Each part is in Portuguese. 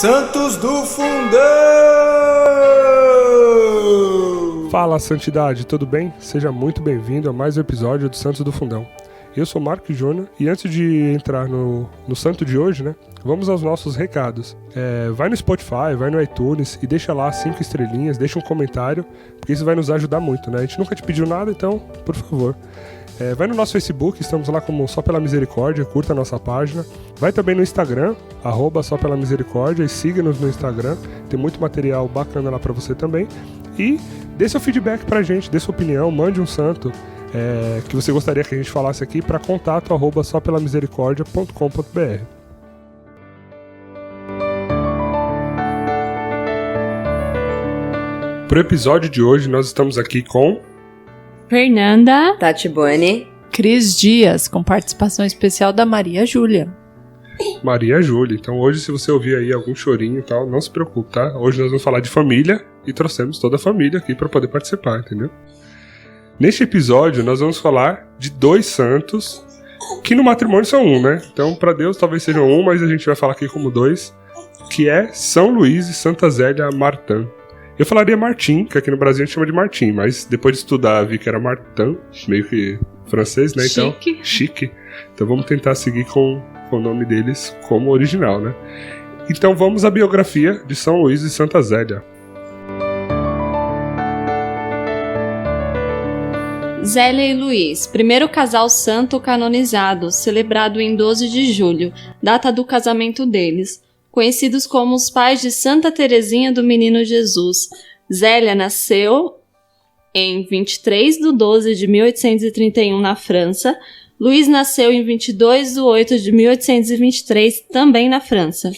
Santos do Fundão! Fala, Santidade, tudo bem? Seja muito bem-vindo a mais um episódio do Santos do Fundão. Eu sou Marco Júnior e antes de entrar no Santo de hoje, né, vamos aos nossos recados. Vai no Spotify, vai no iTunes e deixa lá 5 estrelinhas, deixa um comentário, porque isso vai nos ajudar muito, né? A gente nunca te pediu nada, então, por favor. Vai no nosso Facebook, estamos lá como Só Pela Misericórdia, curta a nossa página. Vai também no Instagram, @Só Pela Misericórdia, e siga-nos no Instagram, tem muito material bacana lá pra você também. E dê seu feedback pra gente, dê sua opinião, mande um santo que você gostaria que a gente falasse aqui para contato @sopelamisericordia.com.br. Pro episódio de hoje nós estamos aqui com Fernanda, Tatibone, Cris Dias, com participação especial da Maria Júlia. Maria Júlia. Então hoje, se você ouvir aí algum chorinho e tal, não se preocupe, tá? Hoje nós vamos falar de família e trouxemos toda a família aqui para poder participar, entendeu? Neste episódio nós vamos falar de 2 santos que no matrimônio são um, né? Então para Deus talvez sejam um, mas a gente vai falar aqui como 2, que é São Luís e Santa Zélia Martin. Eu falaria Martim, que aqui no Brasil a gente chama de Martim, mas depois de estudar vi que era Martin, meio que francês, né? Então, chique. Então vamos tentar seguir com o nome deles como original, né? Então vamos à biografia de São Luís e Santa Zélia. Zélia e Luís, primeiro casal santo canonizado, celebrado em 12 de julho, data do casamento deles. Conhecidos como os pais de Santa Teresinha do Menino Jesus. Zélia nasceu em 23 de 12 de 1831 na França. Luís nasceu em 22 de 8 de 1823, também na França.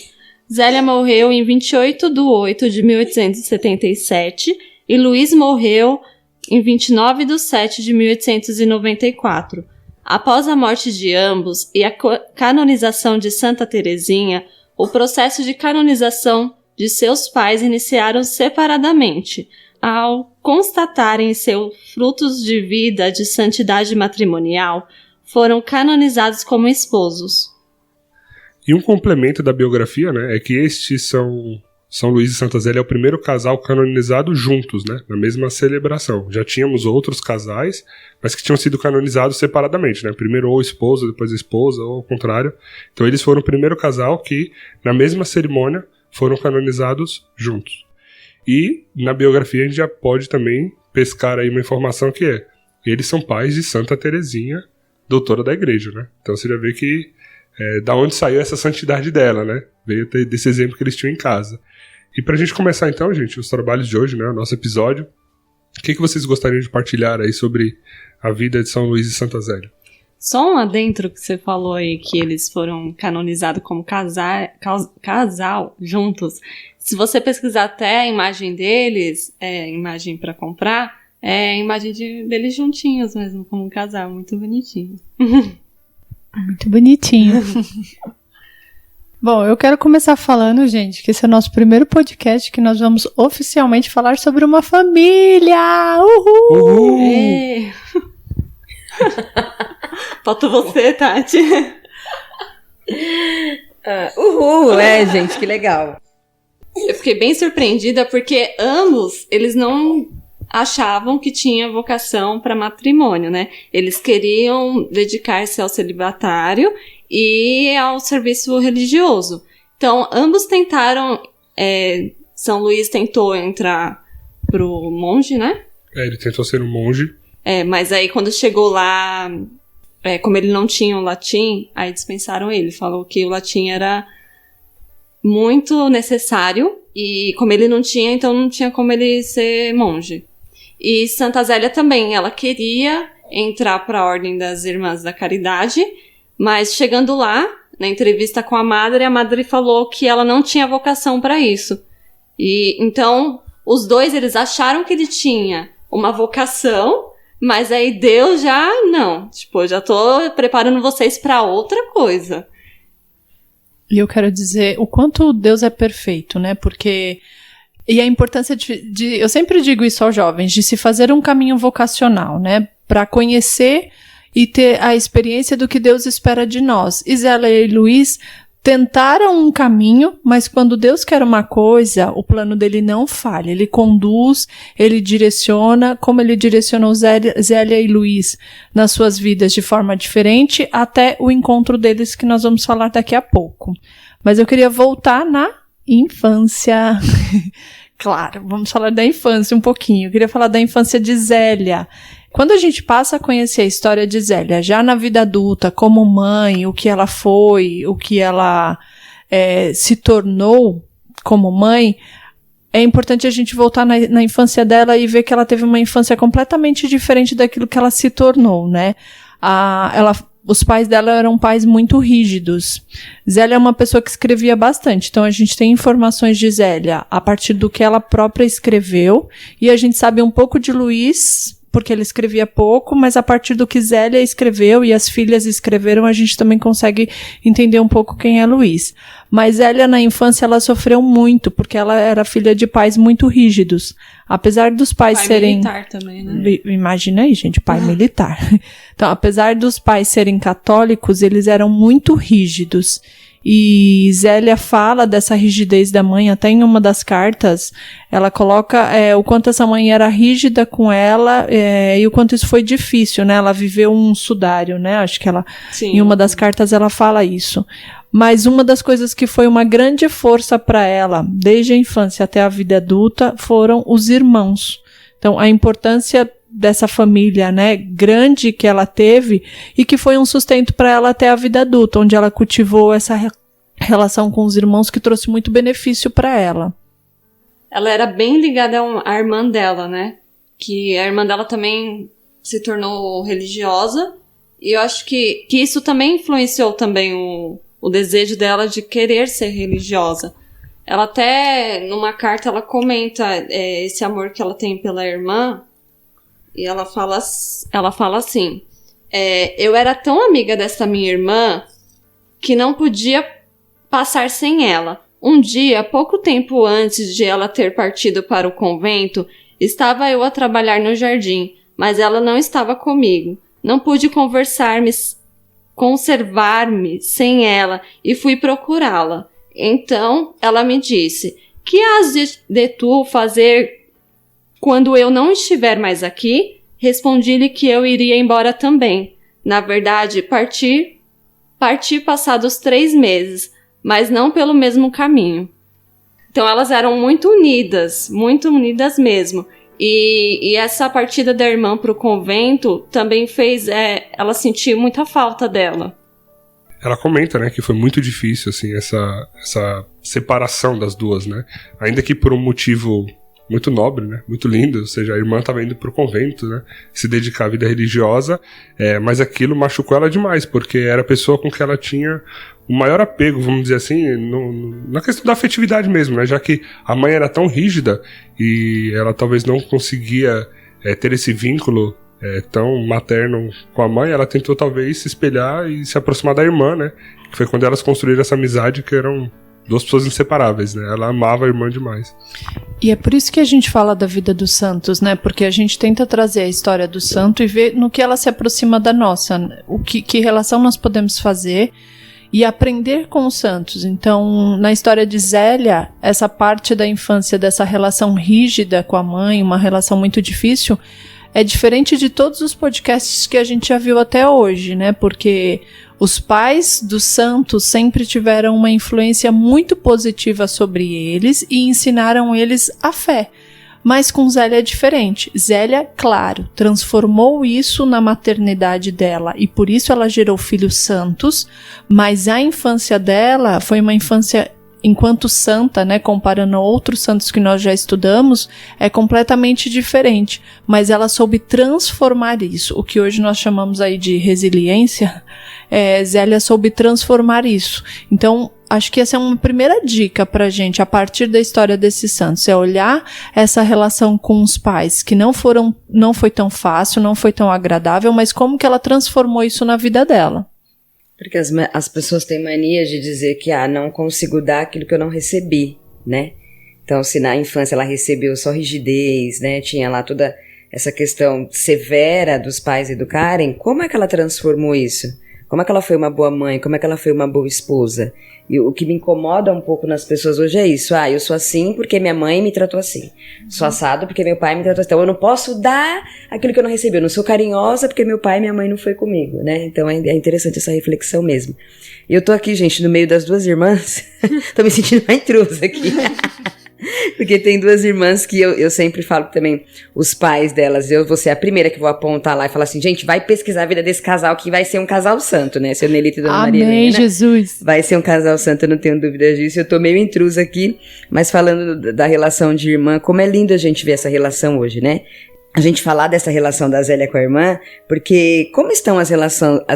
Zélia morreu em 28 de 8 de 1877 e Luís morreu em 29 de 7 de 1894. Após a morte de ambos e a canonização de Santa Teresinha, o processo de canonização de seus pais iniciaram separadamente. Ao constatarem seus frutos de vida de santidade matrimonial, foram canonizados como esposos. E um complemento da biografia, né, é que estes São Luís e Santa Zélia é o primeiro casal canonizado juntos, né, na mesma celebração. Já tínhamos outros casais, mas que tinham sido canonizados separadamente, né, primeiro ou esposa, depois a esposa, ou ao contrário. Então eles foram o primeiro casal que, na mesma cerimônia, foram canonizados juntos. E na biografia a gente já pode também pescar aí uma informação que eles são pais de Santa Teresinha, doutora da igreja, né. Então você já vê que da onde saiu essa santidade dela, né, veio desse exemplo que eles tinham em casa. E pra gente começar então, gente, os trabalhos de hoje, né, o nosso episódio, o que vocês gostariam de partilhar aí sobre a vida de São Luís e Santa Zélia? Só um adentro que você falou aí, que eles foram canonizados como casal juntos. Se você pesquisar até a imagem deles, imagem pra comprar, a imagem deles juntinhos mesmo, como um casal, muito bonitinho. Muito bonitinho. Bom, eu quero começar falando, gente, que esse é o nosso primeiro podcast que nós vamos oficialmente falar sobre uma família! Uhul! Uhul! Falta você, Tati. Uhul, gente, que legal. Eu fiquei bem surpreendida porque ambos, eles não achavam que tinha vocação para matrimônio, né? Eles queriam dedicar-se ao celibatário e ao serviço religioso. Então, ambos tentaram, São Luís tentou entrar pro monge, né? Ele tentou ser um monge. Mas aí quando chegou lá, como ele não tinha o latim, aí dispensaram ele. Falou que o latim era muito necessário e como ele não tinha, então não tinha como ele ser monge. E Santa Zélia também, ela queria entrar para a Ordem das Irmãs da Caridade, mas chegando lá, na entrevista com a madre falou que ela não tinha vocação para isso. E então, os dois, eles acharam que ele tinha uma vocação, mas aí Deus já, não. Tipo, eu já tô preparando vocês para outra coisa. E eu quero dizer o quanto Deus é perfeito, né? Porque... E a importância de... Eu sempre digo isso aos jovens, de se fazer um caminho vocacional, né? Para conhecer e ter a experiência do que Deus espera de nós. E Zélia e Luís tentaram um caminho, mas quando Deus quer uma coisa, o plano dele não falha. Ele conduz, ele direciona, como ele direcionou Zélia e Luiz nas suas vidas de forma diferente, até o encontro deles que nós vamos falar daqui a pouco. Mas eu queria voltar na infância. Claro, vamos falar da infância um pouquinho. Eu queria falar da infância de Zélia. Quando a gente passa a conhecer a história de Zélia, já na vida adulta, como mãe, o que ela foi, o que ela se tornou como mãe, é importante a gente voltar na infância dela e ver que ela teve uma infância completamente diferente daquilo que ela se tornou, né? Os pais dela eram pais muito rígidos. Zélia é uma pessoa que escrevia bastante, então a gente tem informações de Zélia a partir do que ela própria escreveu, e a gente sabe um pouco de Luiz, porque ele escrevia pouco, mas a partir do que Zélia escreveu e as filhas escreveram, a gente também consegue entender um pouco quem é Luiz. Mas Zélia, na infância, ela sofreu muito, porque ela era filha de pais muito rígidos. Apesar dos pais serem... Pai militar também, né? Imagina aí, gente, pai militar. Então, apesar dos pais serem católicos, eles eram muito rígidos. E Zélia fala dessa rigidez da mãe, até em uma das cartas, ela coloca o quanto essa mãe era rígida com ela e o quanto isso foi difícil, né? Ela viveu um sudário, né? Acho que ela, Sim. Em uma das cartas ela fala isso. Mas uma das coisas que foi uma grande força para ela, desde a infância até a vida adulta, foram os irmãos. Então, a importância dessa família, né, grande que ela teve e que foi um sustento para ela até a vida adulta, onde ela cultivou essa relação com os irmãos que trouxe muito benefício para ela. Ela era bem ligada à irmã dela, né? Que a irmã dela também se tornou religiosa, e eu acho que isso também influenciou também o desejo dela de querer ser religiosa. Ela até, numa carta, ela comenta esse amor que ela tem pela irmã, e ela fala assim, eu era tão amiga dessa minha irmã que não podia passar sem ela. Um dia, pouco tempo antes de ela ter partido para o convento, estava eu a trabalhar no jardim, mas ela não estava comigo. Não pude conservar-me sem ela e fui procurá-la. Então, ela me disse, que has de tu fazer quando eu não estiver mais aqui? Respondi-lhe que eu iria embora também. Na verdade, parti passados 3 meses, mas não pelo mesmo caminho. Então elas eram muito unidas mesmo. E essa partida da irmã para o convento também fez ela sentir muita falta dela. Ela comenta, né, que foi muito difícil, assim, essa separação das duas, né? Ainda que por um motivo muito nobre, né, muito lindo, ou seja, a irmã estava indo pro convento, né, se dedicar à vida religiosa, mas aquilo machucou ela demais, porque era a pessoa com que ela tinha o maior apego, vamos dizer assim, na questão da afetividade mesmo, né, já que a mãe era tão rígida e ela talvez não conseguia ter esse vínculo tão materno com a mãe, ela tentou talvez se espelhar e se aproximar da irmã, né, que foi quando elas construíram essa amizade que eram 2 pessoas inseparáveis, né? Ela amava a irmã demais. E é por isso que a gente fala da vida dos santos, né? Porque a gente tenta trazer a história do santo e ver no que ela se aproxima da nossa, que relação nós podemos fazer e aprender com os santos. Então, na história de Zélia, essa parte da infância dessa relação rígida com a mãe, uma relação muito difícil, é diferente de todos os podcasts que a gente já viu até hoje, né? Porque os pais dos santos sempre tiveram uma influência muito positiva sobre eles e ensinaram eles a fé. Mas com Zélia é diferente. Zélia, claro, transformou isso na maternidade dela e por isso ela gerou filhos santos, mas a infância dela foi uma infância enquanto santa, né, comparando outros santos que nós já estudamos, é completamente diferente. Mas ela soube transformar isso, o que hoje nós chamamos aí de resiliência, Zélia soube transformar isso. Então, acho que essa é uma primeira dica pra gente, a partir da história desses santos, é olhar essa relação com os pais, que não foi tão fácil, não foi tão agradável, mas como que ela transformou isso na vida dela. Porque as pessoas têm mania de dizer que não consigo dar aquilo que eu não recebi, né? Então, se na infância ela recebeu só rigidez, né? Tinha lá toda essa questão severa dos pais educarem, como é que ela transformou isso? Como é que ela foi uma boa mãe? Como é que ela foi uma boa esposa? E o que me incomoda um pouco nas pessoas hoje é isso. Eu sou assim porque minha mãe me tratou assim. Sou assado porque meu pai me tratou assim. Então eu não posso dar aquilo que eu não recebi. Eu não sou carinhosa porque meu pai e minha mãe não foi comigo, né? Então é interessante essa reflexão mesmo. E eu tô aqui, gente, no meio das duas irmãs. Tô me sentindo uma intrusa aqui. Porque tem duas irmãs que eu sempre falo também, os pais delas, eu vou ser a primeira que vou apontar lá e falar assim, gente, vai pesquisar a vida desse casal que vai ser um casal santo, né? Seu Nelito e Dona Maria Helena. Amém, Jesus. Vai ser um casal santo, eu não tenho dúvida disso. Eu tô meio intrusa aqui, mas falando da relação de irmã, como é lindo a gente ver essa relação hoje, né? A gente falar dessa relação da Zélia com a irmã, porque como estão as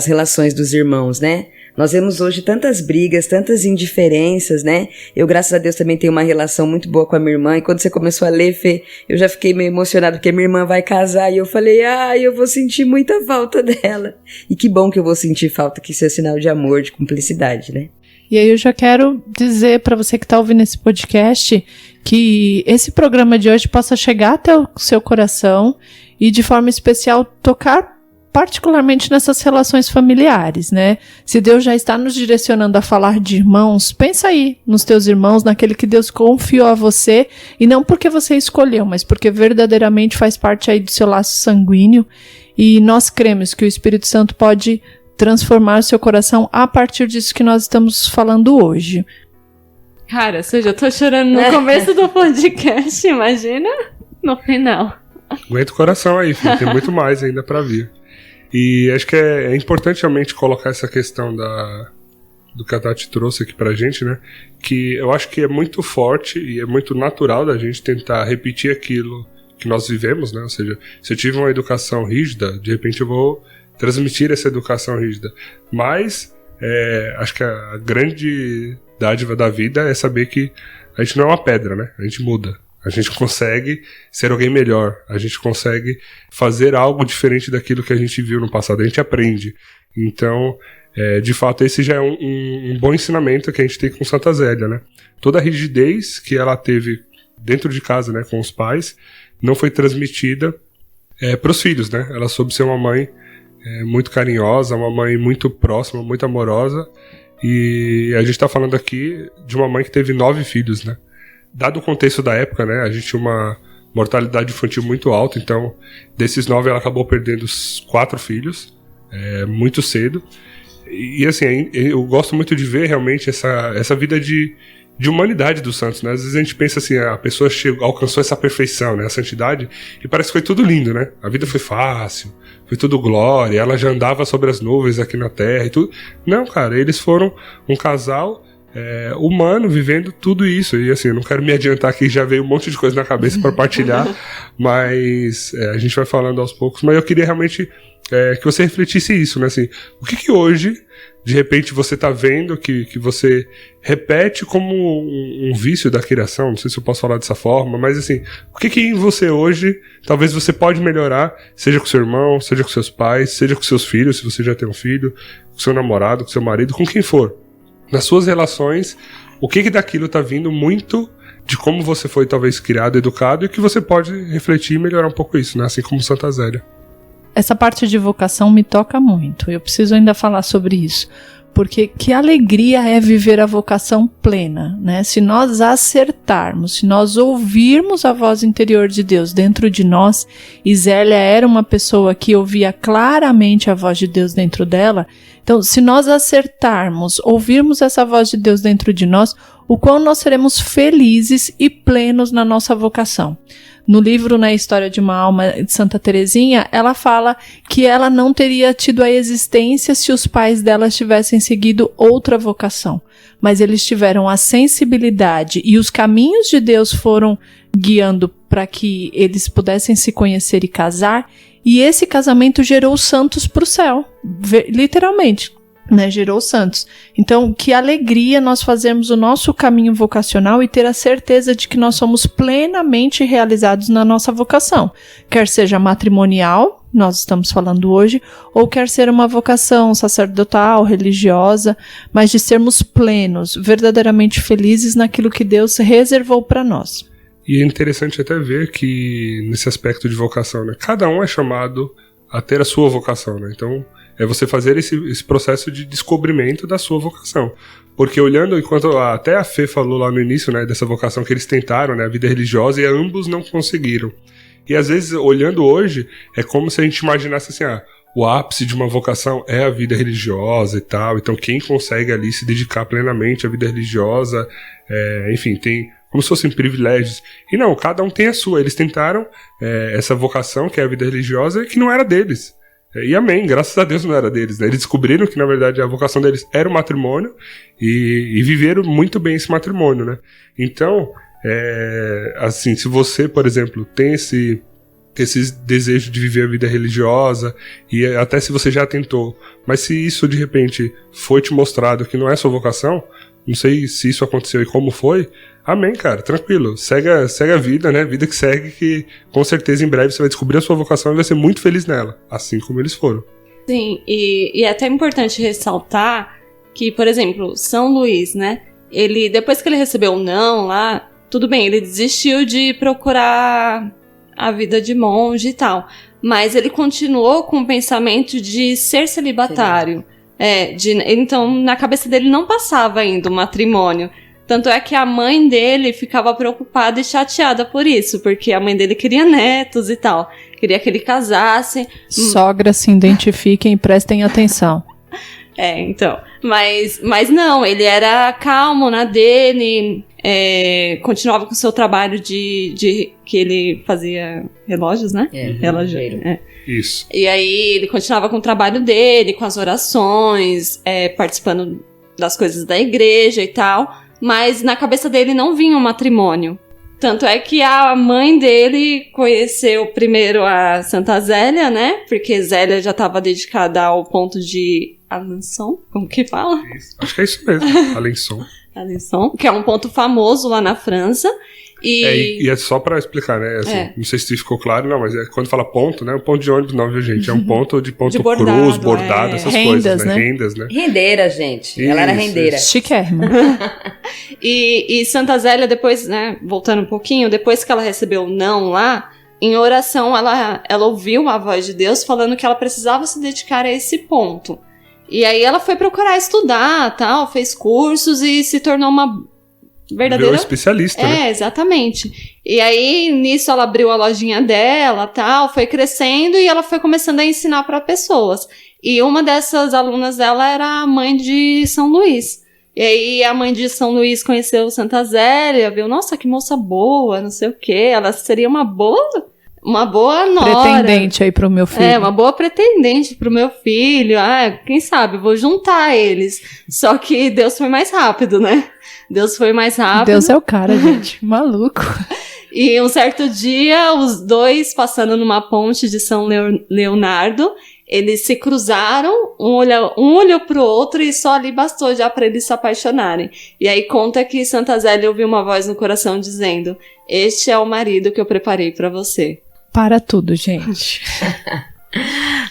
relações dos irmãos, né? Nós vemos hoje tantas brigas, tantas indiferenças, né? Eu, graças a Deus, também tenho uma relação muito boa com a minha irmã. E quando você começou a ler, Fê, eu já fiquei meio emocionada, porque minha irmã vai casar. E eu falei, eu vou sentir muita falta dela. E que bom que eu vou sentir falta, que isso é sinal de amor, de cumplicidade, né? E aí eu já quero dizer para você que está ouvindo esse podcast que esse programa de hoje possa chegar até o seu coração e, de forma especial, tocar particularmente nessas relações familiares, né? Se Deus já está nos direcionando a falar de irmãos, pensa aí nos teus irmãos, naquele que Deus confiou a você, e não porque você escolheu, mas porque verdadeiramente faz parte aí do seu laço sanguíneo, e nós cremos que o Espírito Santo pode transformar o seu coração a partir disso que nós estamos falando hoje. Cara, eu já tô chorando no começo do podcast, imagina no final. Aguenta o coração aí, filho. Tem muito mais ainda pra vir. E acho que é importante realmente colocar essa questão do que a Tati trouxe aqui pra gente, né? Que eu acho que é muito forte e é muito natural da gente tentar repetir aquilo que nós vivemos, né? Ou seja, se eu tive uma educação rígida, de repente eu vou transmitir essa educação rígida. Mas acho que a grande dádiva da vida é saber que a gente não é uma pedra, né? A gente muda. A gente consegue ser alguém melhor. A gente consegue fazer algo diferente daquilo que a gente viu no passado. A gente aprende. Então, de fato, esse já é um bom ensinamento que a gente tem com Santa Zélia, né? Toda a rigidez que ela teve dentro de casa, né, com os pais, não foi transmitida para os filhos, né? Ela soube ser uma mãe muito carinhosa, uma mãe muito próxima, muito amorosa. E a gente está falando aqui de uma mãe que teve 9 filhos, né? Dado o contexto da época, né, a gente tinha uma mortalidade infantil muito alta, então desses 9 ela acabou perdendo os 4 filhos, muito cedo. E assim, eu gosto muito de ver realmente essa vida de humanidade dos santos, né? Às vezes a gente pensa assim, a pessoa alcançou essa perfeição, né, a santidade, e parece que foi tudo lindo, né? A vida foi fácil, foi tudo glória, ela já andava sobre as nuvens aqui na terra e tudo. Não, cara, eles foram um casal humano vivendo tudo isso. E assim, eu não quero me adiantar aqui, já veio um monte de coisa na cabeça para partilhar, mas a gente vai falando aos poucos. Mas eu queria realmente que você refletisse isso, né? Assim, o que hoje, de repente, você tá vendo que você repete como um vício da criação? Não sei se eu posso falar dessa forma, mas assim, o que em você hoje talvez você pode melhorar, seja com seu irmão, seja com seus pais, seja com seus filhos, se você já tem um filho, com seu namorado, com seu marido, com quem for. Nas suas relações, o que daquilo tá vindo muito de como você foi talvez criado, educado, e que você pode refletir e melhorar um pouco isso, né? Assim como Santa Zélia. Essa parte de vocação me toca muito. Eu preciso ainda falar sobre isso. Porque que alegria é viver a vocação plena, né? Se nós acertarmos, se nós ouvirmos a voz interior de Deus dentro de nós, e Zélia era uma pessoa que ouvia claramente a voz de Deus dentro dela, então se nós acertarmos, ouvirmos essa voz de Deus dentro de nós, o quão nós seremos felizes e plenos na nossa vocação. No livro, na História de uma Alma de Santa Teresinha, ela fala que ela não teria tido a existência se os pais dela tivessem seguido outra vocação. Mas eles tiveram a sensibilidade e os caminhos de Deus foram guiando para que eles pudessem se conhecer e casar. E esse casamento gerou santos para o céu, literalmente. Né, gerou santos. Então, que alegria nós fazermos o nosso caminho vocacional e ter a certeza de que nós somos plenamente realizados na nossa vocação. Quer seja matrimonial, nós estamos falando hoje, ou quer ser uma vocação sacerdotal, religiosa, mas de sermos plenos, verdadeiramente felizes naquilo que Deus reservou para nós. E é interessante até ver que nesse aspecto de vocação, né, cada um é chamado a ter a sua vocação, né? Então, é você fazer esse processo de descobrimento da sua vocação. Porque olhando, enquanto até a Fê falou lá no início, né, dessa vocação que eles tentaram, né, a vida religiosa, e ambos não conseguiram. E às vezes, olhando hoje, é como se a gente imaginasse assim, o ápice de uma vocação é a vida religiosa e tal, então quem consegue ali se dedicar plenamente à vida religiosa, enfim, tem como se fossem privilégios. E não, cada um tem a sua. Eles tentaram essa vocação, que é a vida religiosa, que não era deles. E amém, graças a Deus não era deles, né? Eles descobriram que, na verdade, a vocação deles era o matrimônio e viveram muito bem esse matrimônio, né? Então, assim, se você, por exemplo, tem esse desejo de viver a vida religiosa, e até se você já tentou, mas se isso, de repente, foi te mostrado que não é sua vocação, não sei se isso aconteceu e como foi, amém, cara, tranquilo, segue a vida, né, vida que segue, que com certeza em breve você vai descobrir a sua vocação e vai ser muito feliz nela, assim como eles foram. Sim, e é até importante ressaltar que, por exemplo, São Luís, né, ele, depois que ele recebeu o não lá, tudo bem, ele desistiu de procurar a vida de monge e tal, mas ele continuou com o pensamento de ser celibatário. Então, na cabeça dele não passava ainda o matrimônio. Tanto é que a mãe dele ficava preocupada e chateada por isso, porque a mãe dele queria netos e tal, queria que ele casasse. Sogra, se identifiquem e prestem atenção. Então. Mas não, ele era calmo na dele, continuava com o seu trabalho de que ele fazia relógios, né? Relojeiro. Isso. E aí ele continuava com o trabalho dele, com as orações, participando das coisas da igreja e tal, mas na cabeça dele não vinha o matrimônio. Tanto é que a mãe dele conheceu primeiro a Santa Zélia, né? Porque Zélia já estava dedicada ao ponto de Alençon, como que fala? Isso. Acho que é isso mesmo, Alençon, que é um ponto famoso lá na França. E é só pra explicar, né? Assim, não sei se ficou claro, não, mas quando fala ponto, né? Um ponto de ônibus não, viu, gente? É um ponto de ponto bordado, cruz, bordado, essas rendas, coisas, né? Rendas, né? Rendeira, gente. Ela era rendeira. Chiquérrimo. E Santa Zélia, depois, né? Voltando um pouquinho, depois que ela recebeu o não lá, em oração, ela ouviu a voz de Deus falando que ela precisava se dedicar a esse ponto. E aí ela foi procurar estudar, tal, fez cursos e se tornou uma verdadeira... Virou especialista, né? Exatamente. E aí, nisso, ela abriu a lojinha dela, tal, foi crescendo e ela foi começando a ensinar para pessoas. E uma dessas alunas dela era a mãe de São Luís. E aí, a mãe de São Luís conheceu Santa Zélia, viu, nossa, que moça boa, não sei o quê, ela seria uma boa nora. Pretendente aí pro meu filho. Uma boa pretendente pro meu filho. Quem sabe, vou juntar eles. Só que Deus foi mais rápido, né? Deus foi mais rápido. Deus é o cara, gente. Maluco. E um certo dia, os dois passando numa ponte de São Leonardo, eles se cruzaram, um olhou pro outro e só ali bastou já pra eles se apaixonarem. E aí conta que Santa Zélia ouviu uma voz no coração dizendo: "Este é o marido que eu preparei pra você." Para tudo, gente.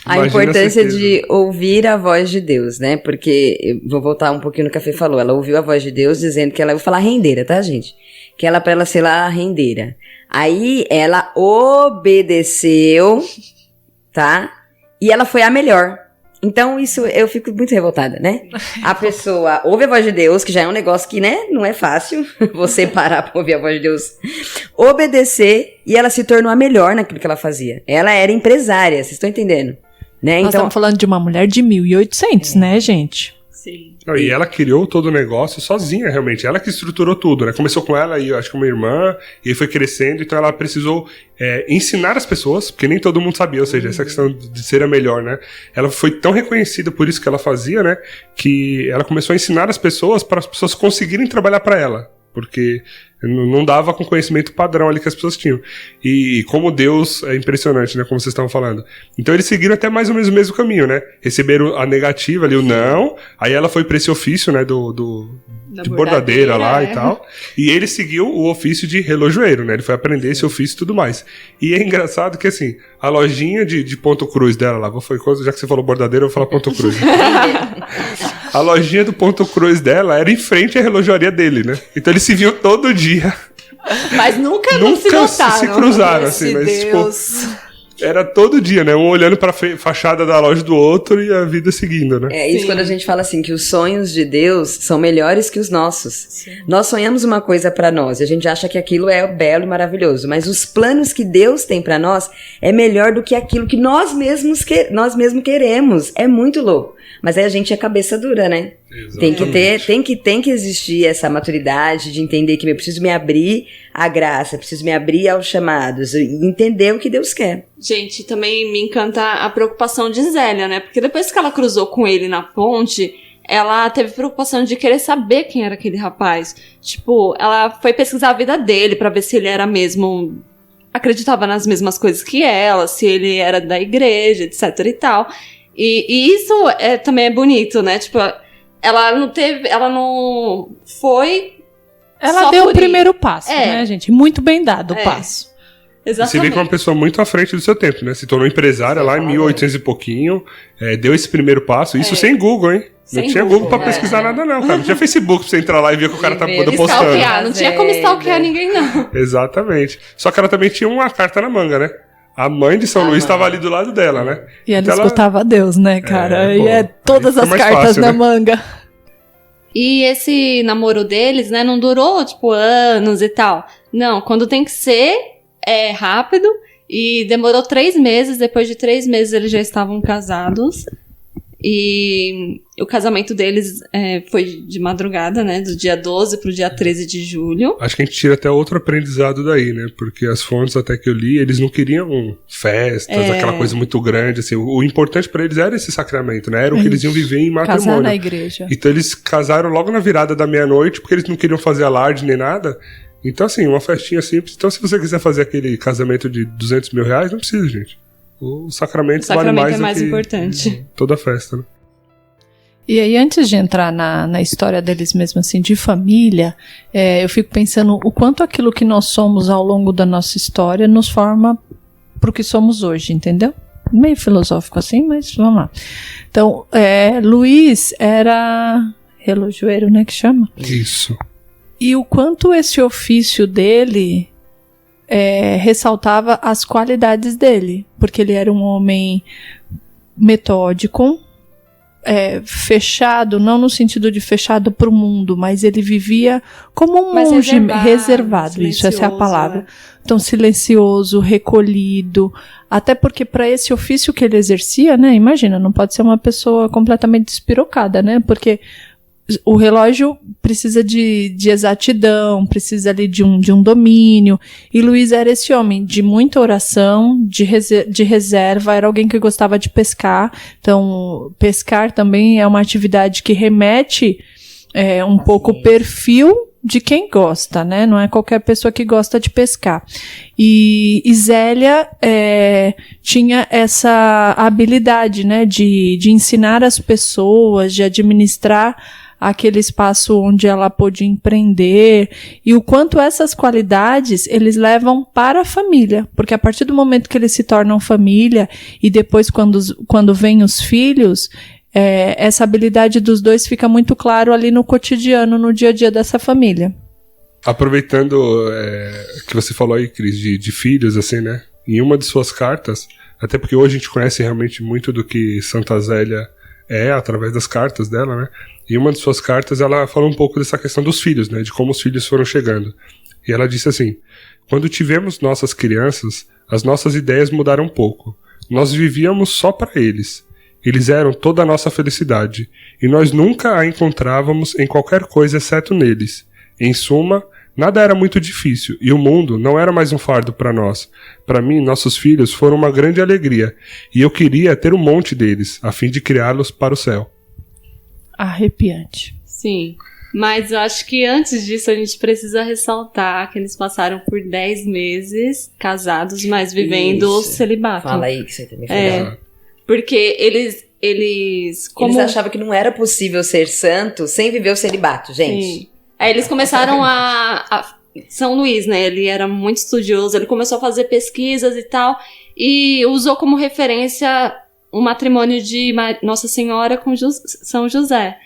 A importância de ouvir a voz de Deus, né? Porque, eu vou voltar um pouquinho no que a Fê falou, ela ouviu a voz de Deus dizendo que ela, eu vou falar rendeira, tá, gente? Que ela, pra ela ser lá a rendeira. Aí, ela obedeceu, tá? E ela foi a melhor. Então, isso, eu fico muito revoltada, né? A pessoa ouve a voz de Deus, que já é um negócio que, né, não é fácil você parar pra ouvir a voz de Deus, obedecer, e ela se tornou a melhor naquilo que ela fazia. Ela era empresária, vocês estão entendendo? Né? Nós Então, estamos falando de uma mulher de 1800, né, gente? Sim. E ela criou todo o negócio sozinha, realmente. Ela que estruturou tudo, né? Começou com ela e eu acho que uma irmã, e aí foi crescendo, então ela precisou ensinar as pessoas, porque nem todo mundo sabia, ou seja, essa questão de ser a melhor, né? Ela foi tão reconhecida por isso que ela fazia, né? Que ela começou a ensinar as pessoas para as pessoas conseguirem trabalhar para ela. Porque não dava com o conhecimento padrão ali que as pessoas tinham. E como Deus é impressionante, né? Como vocês estavam falando. Então eles seguiram até mais ou menos o mesmo caminho, né? Receberam a negativa ali, o não. Aí ela foi pra esse ofício, né? De bordadeira lá e tal. E ele seguiu o ofício de relojoeiro, né? Ele foi aprender esse ofício e tudo mais. E é engraçado que, assim, a lojinha de ponto cruz dela lá, já que você falou bordadeira, eu vou falar ponto cruz. A lojinha do ponto cruz dela era em frente à relojoaria dele, né? Então eles se viam todo dia. Mas nunca se notaram. se cruzaram, assim, mas Deus. tipo... Era todo dia, né? Um olhando pra fachada da loja do outro e a vida seguindo, né? É isso. Sim. Quando a gente fala assim, que os sonhos de Deus são melhores que os nossos. Sim. Nós sonhamos uma coisa pra nós e a gente acha que aquilo é belo e maravilhoso, mas os planos que Deus tem pra nós é melhor do que aquilo que nós mesmos queremos. É muito louco. Mas aí a gente é cabeça dura, né? Tem que existir essa maturidade de entender que eu preciso me abrir à graça, preciso me abrir aos chamados e entender o que Deus quer. Gente, também me encanta a preocupação de Zélia, né? Porque depois que ela cruzou com ele na ponte, ela teve preocupação de querer saber quem era aquele rapaz. Tipo, ela foi pesquisar a vida dele pra ver se ele era mesmo... acreditava nas mesmas coisas que ela, se ele era da igreja, etc e tal. E isso também é bonito, né? Tipo, ela não foi... Ela só deu por o primeiro passo, É. né, gente? Muito bem dado o passo. Você vê Exatamente. que é uma pessoa muito à frente do seu tempo, né? Se tornou empresária lá em 1800 e pouquinho, deu esse primeiro passo, isso sem Google, hein? Não Sem tinha Google, Google pra pesquisar nada não, cara. Não tinha Facebook pra você entrar lá e ver o que o cara tá E ver, postando. Stalkear, não tinha como stalkear ninguém, não. Exatamente. Só que ela também tinha uma carta na manga, né? A mãe de São Luís estava ali do lado dela, né? E ela Então escutava Deus, né, cara? É, e pô, todas aí as fica mais cartas fácil, na né? manga. E esse namoro deles, né, não durou, tipo, anos e tal. Não, quando tem que ser, é rápido. E demorou 3 meses. Depois de 3 meses, eles já estavam casados. E o casamento deles foi de madrugada, né? Do dia 12 pro dia 13 de julho. Acho que a gente tira até outro aprendizado daí, né? Porque as fontes até que eu li, eles não queriam festas, aquela coisa muito grande, assim. O importante pra eles era esse sacramento, né? Era o que eles iam viver em Casar matrimônio. na igreja. Então eles casaram logo na virada da meia-noite, porque eles não queriam fazer alarde nem nada. Então, assim, uma festinha simples. Então, se você quiser fazer aquele casamento de 200 mil reais, não precisa, gente. O sacramento, O sacramento vale é mais do que importante. toda festa, né? E aí, antes de entrar na história deles mesmo, assim, de família, eu fico pensando o quanto aquilo que nós somos ao longo da nossa história nos forma pro que somos hoje, entendeu? Meio filosófico assim, mas vamos lá. Então, Luiz era relojoeiro, né, que chama? Isso. E o quanto esse ofício dele ressaltava as qualidades dele, porque ele era um homem metódico, fechado, não no sentido de fechado para o mundo, mas ele vivia como um Mas monge reservado, isso, essa é a silencioso, palavra. Então, silencioso, recolhido, até porque para esse ofício que ele exercia, né, imagina, não pode ser uma pessoa completamente despirocada, né, porque o relógio precisa de exatidão, precisa ali de um domínio. E Luiz era esse homem de muita oração, de reserva, era alguém que gostava de pescar. Então, pescar também é uma atividade que remete um pouco o perfil de quem gosta, né? Não é qualquer pessoa que gosta de pescar. E Zélia tinha essa habilidade, né? De ensinar as pessoas, de administrar aquele espaço onde ela pôde empreender, e o quanto essas qualidades eles levam para a família, porque a partir do momento que eles se tornam família, e depois quando vêm os filhos, essa habilidade dos dois fica muito claro ali no cotidiano, no dia a dia dessa família. Aproveitando que você falou aí, Cris, de filhos, assim, né? Em uma de suas cartas, até porque hoje a gente conhece realmente muito do que Santa Zélia através das cartas dela, né? E uma de suas cartas, ela fala um pouco dessa questão dos filhos, né? De como os filhos foram chegando. E ela disse assim: quando tivemos nossas crianças, as nossas ideias mudaram um pouco. Nós vivíamos só para eles. Eles eram toda a nossa felicidade. E nós nunca a encontrávamos em qualquer coisa exceto neles. Em suma, nada era muito difícil, e o mundo não era mais um fardo para nós. Para mim, nossos filhos foram uma grande alegria, e eu queria ter um monte deles, a fim de criá-los para o céu. Arrepiante. Sim. Mas eu acho que antes disso a gente precisa ressaltar que eles passaram por 10 meses casados, mas vivendo o celibato. Fala aí que você também falou. Porque eles Eles achavam que não era possível ser santo sem viver o celibato, gente. Sim. Aí eles começaram São Luís, né? Ele era muito estudioso, ele começou a fazer pesquisas e tal, e usou como referência o matrimônio de Nossa Senhora com São José.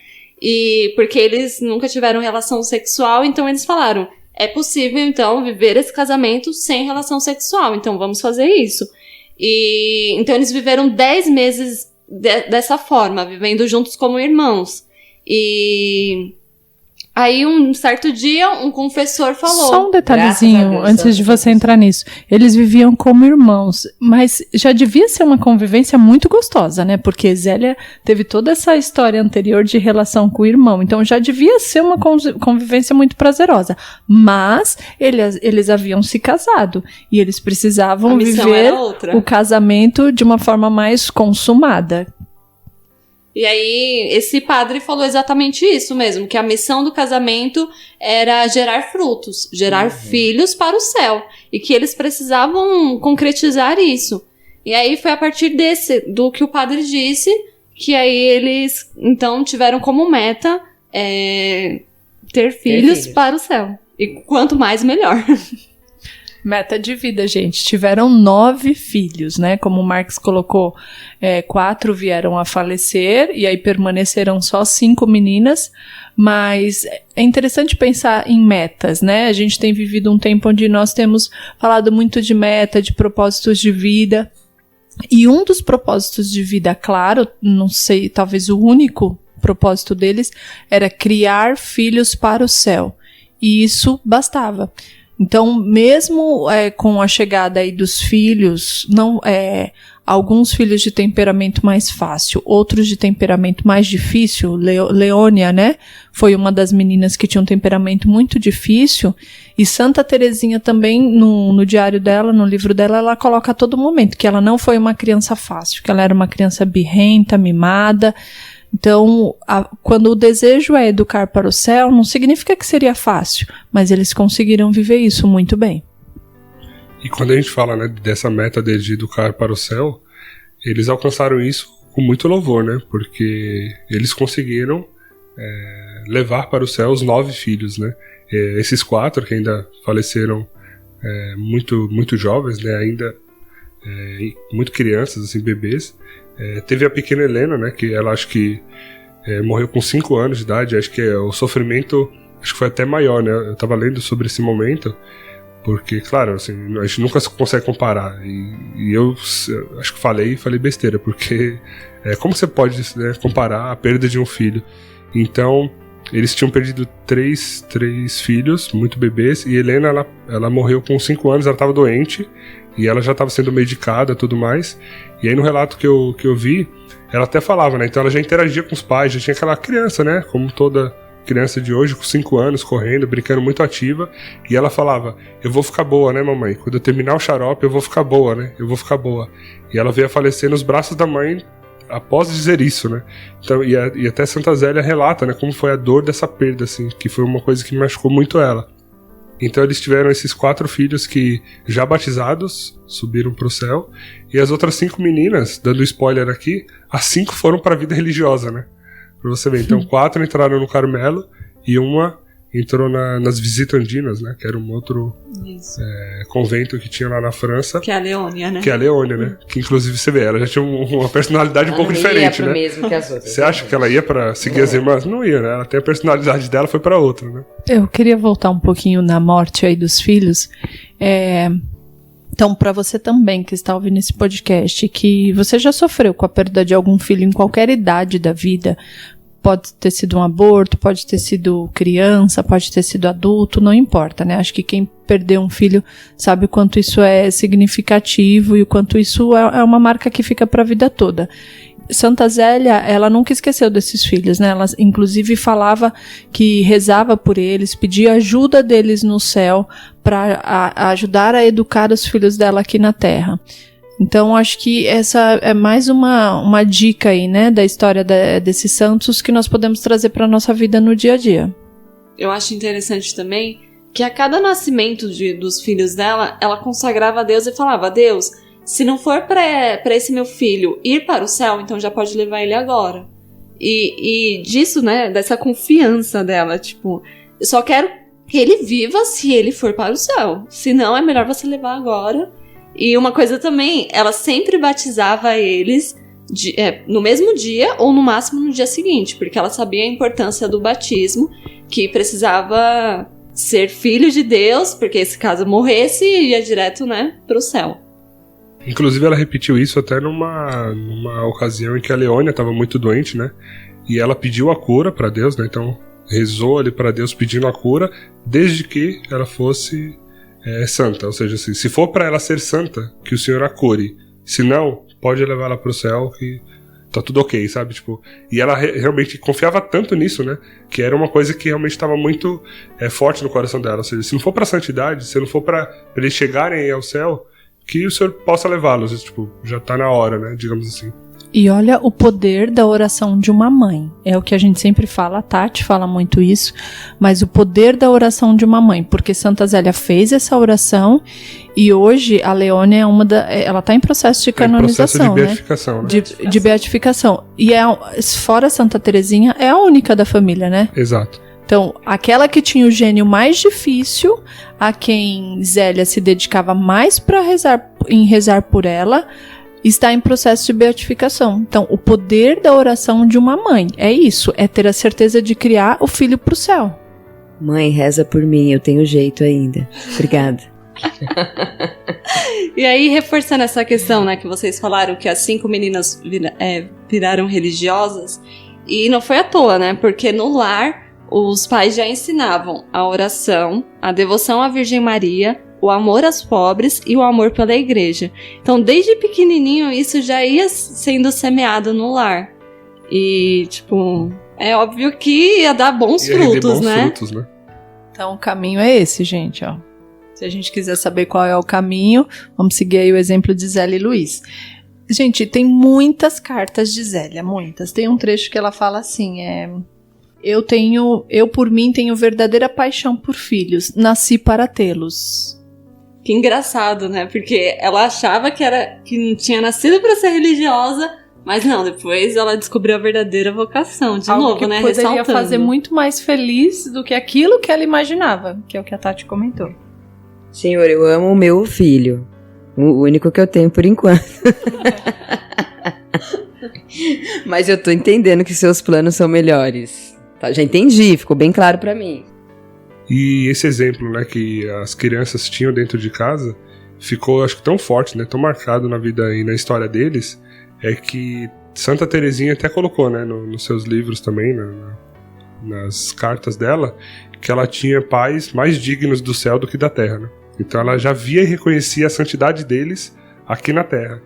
E porque eles nunca tiveram relação sexual, então eles falaram: é possível, então, viver esse casamento sem relação sexual, então vamos fazer isso. E então eles viveram 10 meses dessa forma, vivendo juntos como irmãos. E aí, um certo dia, um confessor falou... Só um detalhezinho, Deus, antes de você entrar nisso. Eles viviam como irmãos, mas já devia ser uma convivência muito gostosa, né? Porque Zélia teve toda essa história anterior de relação com o irmão, então já devia ser uma convivência muito prazerosa. Mas eles haviam se casado, e eles precisavam viver o casamento de uma forma mais consumada. E aí, esse padre falou exatamente isso mesmo, que a missão do casamento era gerar frutos, gerar filhos para o céu, e que eles precisavam concretizar isso. E aí foi a partir do que o padre disse, que aí eles, então, tiveram como meta ter filhos para o céu. E quanto mais, melhor. Meta de vida, gente. Tiveram 9 filhos, né? Como o Marx colocou, 4 vieram a falecer e aí permaneceram só 5 meninas. Mas é interessante pensar em metas, né? A gente tem vivido um tempo onde nós temos falado muito de meta, de propósitos de vida. E um dos propósitos de vida, claro, não sei, talvez o único propósito deles, era criar filhos para o céu. E isso bastava. Então, mesmo com a chegada aí dos filhos, alguns filhos de temperamento mais fácil, outros de temperamento mais difícil, Leônia, né, foi uma das meninas que tinha um temperamento muito difícil, e Santa Teresinha também, no diário dela, no livro dela, ela coloca a todo momento que ela não foi uma criança fácil, que ela era uma criança birrenta, mimada. Então, quando o desejo é educar para o céu, não significa que seria fácil, mas eles conseguiram viver isso muito bem. E quando a gente fala, né, dessa meta deles de educar para o céu, eles alcançaram isso com muito louvor, né? Porque eles conseguiram levar para o céu os 9 filhos, né? Esses 4 que ainda faleceram muito, muito jovens, né? Ainda muito crianças, assim, bebês. Teve a pequena Helena, né, que ela acho que morreu com 5 anos de idade. Acho que o sofrimento acho que foi até maior, né? Eu tava lendo sobre esse momento, porque, claro, assim, a gente nunca consegue comparar. E eu acho que falei besteira, porque como você pode, né, comparar a perda de um filho? Então, eles tinham perdido 3 filhos, muito bebês, e Helena, ela morreu com 5 anos, ela estava doente, e ela já estava sendo medicada e tudo mais. E aí no relato que eu vi, ela até falava, né? Então ela já interagia com os pais, já tinha aquela criança, né? Como toda criança de hoje, com 5 anos, correndo, brincando, muito ativa. E ela falava, eu vou ficar boa, né, mamãe? Quando eu terminar o xarope, eu vou ficar boa, né? Eu vou ficar boa. E ela veio a falecer nos braços da mãe após dizer isso, né? Então, e até Santa Zélia relata, né? Como foi a dor dessa perda, assim, que foi uma coisa que machucou muito ela. Então eles tiveram esses 4 filhos que, já batizados, subiram para o céu. E as outras 5 meninas, dando spoiler aqui, as 5 foram para a vida religiosa, né? Pra você ver. Então 4 entraram no Carmelo e uma entrou nas Visitandinas, né? Que era um outro convento que tinha lá na França. Que é a Leônia, né? Que é a Leônia, né? Que inclusive você vê, ela já tinha uma personalidade um pouco diferente, né? Mesmo que as outras. Você acha que ela ia pra seguir as irmãs? Não ia, né? Ela tem a personalidade dela, foi pra outra, né? Eu queria voltar um pouquinho na morte aí dos filhos. Então, para você também que está ouvindo esse podcast, que você já sofreu com a perda de algum filho em qualquer idade da vida, pode ter sido um aborto, pode ter sido criança, pode ter sido adulto, não importa, né? Acho que quem perdeu um filho sabe o quanto isso é significativo e o quanto isso é uma marca que fica para a vida toda. Santa Zélia, ela nunca esqueceu desses filhos, né? Ela, inclusive, falava que rezava por eles, pedia ajuda deles no céu para ajudar a educar os filhos dela aqui na Terra. Então, acho que essa é mais uma dica aí, né, da história desses santos que nós podemos trazer para a nossa vida no dia a dia. Eu acho interessante também que a cada nascimento dos filhos dela, ela consagrava a Deus e falava, Deus, se não for para esse meu filho ir para o céu, então já pode levar ele agora. E disso, né, dessa confiança dela, tipo, eu só quero que ele viva se ele for para o céu. Se não, é melhor você levar agora. E uma coisa também, ela sempre batizava eles no mesmo dia ou no máximo no dia seguinte, porque ela sabia a importância do batismo, que precisava ser filho de Deus, porque se caso morresse, ia direto, né, pro céu. Inclusive ela repetiu isso até numa ocasião em que a Leônia estava muito doente, né? E ela pediu a cura para Deus, né? Então rezou ali para Deus pedindo a cura, desde que ela fosse santa. Ou seja, se for para ela ser santa, que o Senhor a cure. Se não, pode levar ela pro céu, que tá tudo ok, sabe? Tipo, e ela realmente confiava tanto nisso, né? Que era uma coisa que realmente estava muito forte no coração dela. Ou seja, se não for pra santidade, se não for para eles chegarem ao céu, que o Senhor possa levá-los. Tipo, já tá na hora, né? Digamos assim. E olha o poder da oração de uma mãe. É o que a gente sempre fala, a Tati fala muito isso, mas o poder da oração de uma mãe, porque Santa Zélia fez essa oração e hoje a Leônia ela está em processo de canonização, em processo de beatificação, né? De beatificação. E fora Santa Terezinha, é a única da família, né? Exato. Então, aquela que tinha o gênio mais difícil, a quem Zélia se dedicava mais para rezar por ela, está em processo de beatificação. Então, o poder da oração de uma mãe é isso, é ter a certeza de criar o filho para o céu. Mãe, reza por mim, eu tenho jeito ainda. Obrigada. E aí, reforçando essa questão, né, que vocês falaram que as 5 meninas viraram religiosas, e não foi à toa, né, porque no lar os pais já ensinavam a oração, a devoção à Virgem Maria, o amor aos pobres e o amor pela igreja. Então, desde pequenininho, isso já ia sendo semeado no lar. E, tipo, é óbvio que ia dar bons frutos, né? Então, o caminho é esse, gente, ó. Se a gente quiser saber qual é o caminho, vamos seguir aí o exemplo de Zélia e Luiz. Gente, tem muitas cartas de Zélia, muitas. Tem um trecho que ela fala assim, eu por mim tenho verdadeira paixão por filhos, nasci para tê-los. Que engraçado, né? Porque ela achava que tinha nascido para ser religiosa, mas não, depois ela descobriu a verdadeira vocação, de algo novo, que né? Poderia ressaltando. fazer muito mais feliz do que aquilo que ela imaginava, que é o que a Tati comentou. Senhor, eu amo o meu filho, o único que eu tenho por enquanto. Mas eu tô entendendo que seus planos são melhores. Tá, já entendi, ficou bem claro pra mim. E esse exemplo, né, que as crianças tinham dentro de casa ficou, acho que, tão forte, né, tão marcado na vida e na história deles, é que Santa Terezinha até colocou, né, nos seus livros também, nas cartas dela, que ela tinha pais mais dignos do céu do que da terra, né? Então ela já via e reconhecia a santidade deles aqui na terra.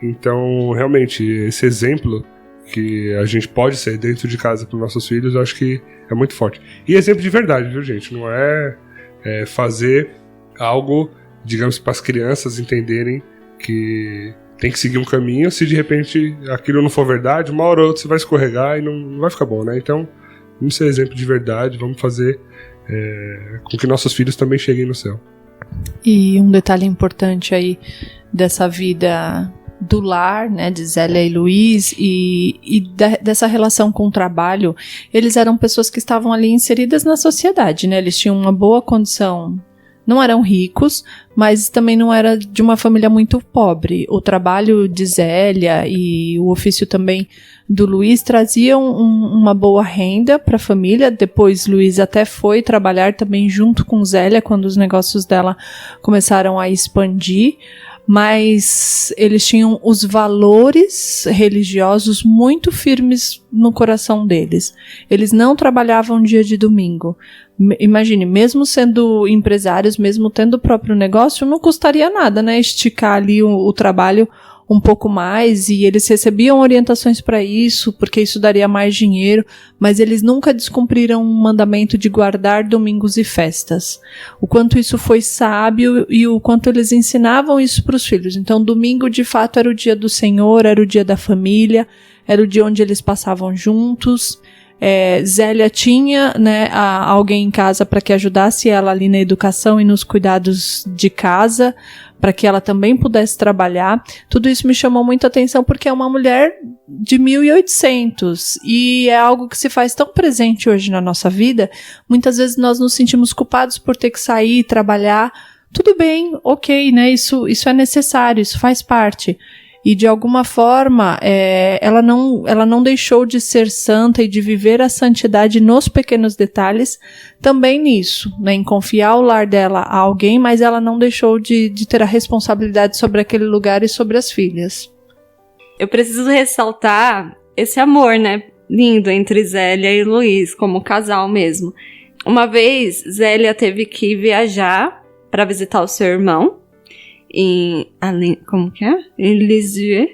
Então, realmente, esse exemplo que a gente pode ser dentro de casa para os nossos filhos, eu acho que é muito forte. E exemplo de verdade, viu, gente? Não é fazer algo, digamos, para as crianças entenderem que tem que seguir um caminho. Se de repente aquilo não for verdade, uma hora ou outra você vai escorregar e não vai ficar bom, né? Então, vamos ser exemplo de verdade, vamos fazer com que nossos filhos também cheguem no céu. E um detalhe importante aí dessa vida do lar, né, de Zélia e Luiz, dessa relação com o trabalho, eles eram pessoas que estavam ali inseridas na sociedade, né, eles tinham uma boa condição, não eram ricos, mas também não era de uma família muito pobre. O trabalho de Zélia e o ofício também do Luiz traziam uma boa renda para a família. Depois Luiz até foi trabalhar também junto com Zélia quando os negócios dela começaram a expandir, mas eles tinham os valores religiosos muito firmes no coração deles. Eles não trabalhavam dia de domingo. Imagine, mesmo sendo empresários, mesmo tendo o próprio negócio, não custaria nada, né? Esticar ali o trabalho um pouco mais, e eles recebiam orientações para isso, porque isso daria mais dinheiro, mas eles nunca descumpriram um mandamento de guardar domingos e festas. O quanto isso foi sábio e o quanto eles ensinavam isso para os filhos. Então, domingo, de fato, era o dia do Senhor, era o dia da família, era o dia onde eles passavam juntos. Zélia tinha, né, alguém em casa para que ajudasse ela ali na educação e nos cuidados de casa, para que ela também pudesse trabalhar. Tudo isso me chamou muita atenção porque é uma mulher de 1800 e é algo que se faz tão presente hoje na nossa vida. Muitas vezes nós nos sentimos culpados por ter que sair e trabalhar. Tudo bem, ok, né? Isso é necessário, isso faz parte. E de alguma forma, ela não deixou de ser santa e de viver a santidade nos pequenos detalhes, também nisso, né, em confiar o lar dela a alguém, mas ela não deixou de ter a responsabilidade sobre aquele lugar e sobre as filhas. Eu preciso ressaltar esse amor, né, lindo entre Zélia e Luiz, como casal mesmo. Uma vez, Zélia teve que viajar para visitar o seu irmão em Lisieux,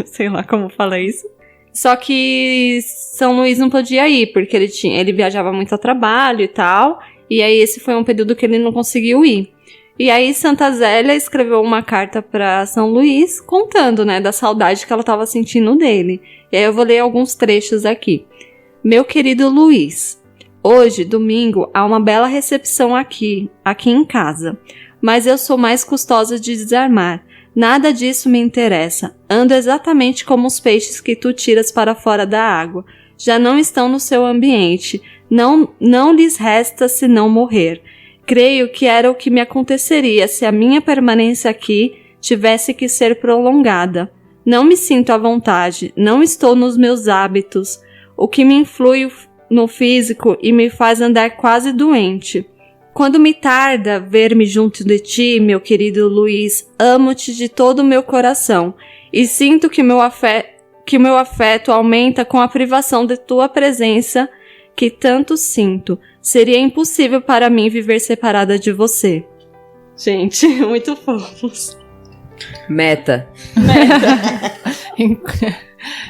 sei lá como fala isso. Só que São Luís não podia ir, porque ele viajava muito a trabalho e tal, e aí esse foi um período que ele não conseguiu ir. E aí Santa Zélia escreveu uma carta para São Luís, contando, né, da saudade que ela estava sentindo dele. E aí eu vou ler alguns trechos aqui. Meu querido Luiz, hoje, domingo, há uma bela recepção aqui em casa. Mas eu sou mais custosa de desarmar. Nada disso me interessa. Ando exatamente como os peixes que tu tiras para fora da água. Já não estão no seu ambiente. Não lhes resta senão morrer. Creio que era o que me aconteceria se a minha permanência aqui tivesse que ser prolongada. Não me sinto à vontade. Não estou nos meus hábitos. O que me influi no físico e me faz andar quase doente. Quando me tarda ver-me junto de ti, meu querido Luiz, amo-te de todo o meu coração e sinto que meu afeto aumenta com a privação de tua presença que tanto sinto. Seria impossível para mim viver separada de você. Gente, muito fofos. Meta.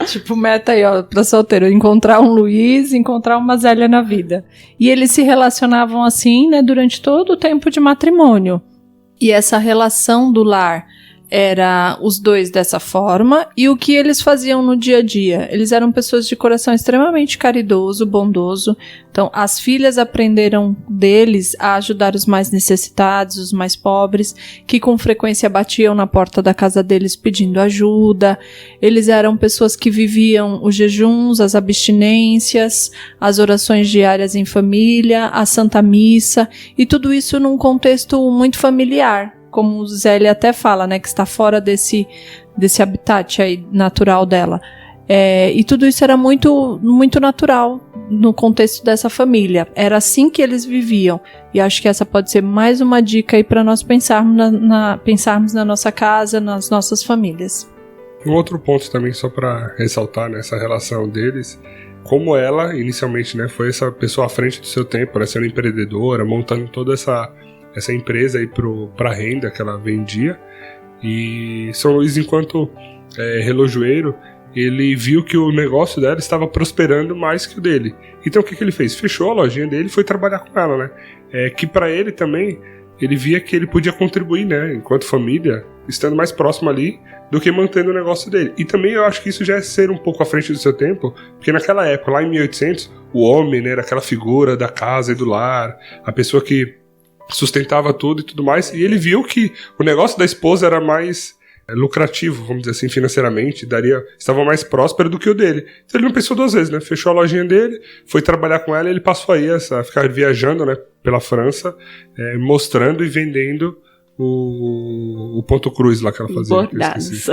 Tipo, meta aí, ó, pra solteiro, encontrar um Luiz, encontrar uma Zélia na vida. E eles se relacionavam assim, né, durante todo o tempo de matrimônio. E essa relação do lar era os dois dessa forma, e o que eles faziam no dia a dia? Eles eram pessoas de coração extremamente caridoso, bondoso. Então, as filhas aprenderam deles a ajudar os mais necessitados, os mais pobres, que com frequência batiam na porta da casa deles pedindo ajuda. Eles eram pessoas que viviam os jejuns, as abstinências, as orações diárias em família, a Santa Missa, e tudo isso num contexto muito familiar. Como o Zélia até fala, né, que está fora desse habitat aí natural dela. E tudo isso era muito, muito natural no contexto dessa família. Era assim que eles viviam. E acho que essa pode ser mais uma dica aí para nós pensarmos na nossa casa, nas nossas famílias. Um outro ponto também, só para ressaltar nessa relação deles, como ela, inicialmente, né, foi essa pessoa à frente do seu tempo, né, sendo empreendedora, montando toda essa empresa aí para renda que ela vendia. E São Luís, enquanto relojoeiro, ele viu que o negócio dela estava prosperando mais que o dele. Então o que ele fez? Fechou a lojinha dele e foi trabalhar com ela, né? Que para ele também, ele via que ele podia contribuir, né, enquanto família, estando mais próximo ali do que mantendo o negócio dele. E também eu acho que isso já é ser um pouco à frente do seu tempo, porque naquela época, lá em 1800, o homem, né, era aquela figura da casa e do lar, a pessoa que sustentava tudo e tudo mais, e ele viu que o negócio da esposa era mais lucrativo, vamos dizer assim, financeiramente, estava mais próspero do que o dele. Então ele não pensou duas vezes, né? Fechou a lojinha dele, foi trabalhar com ela, e ele passou aí a ficar viajando, né, pela França, mostrando e vendendo o ponto cruz lá que ela fazia. Bordados. Isso.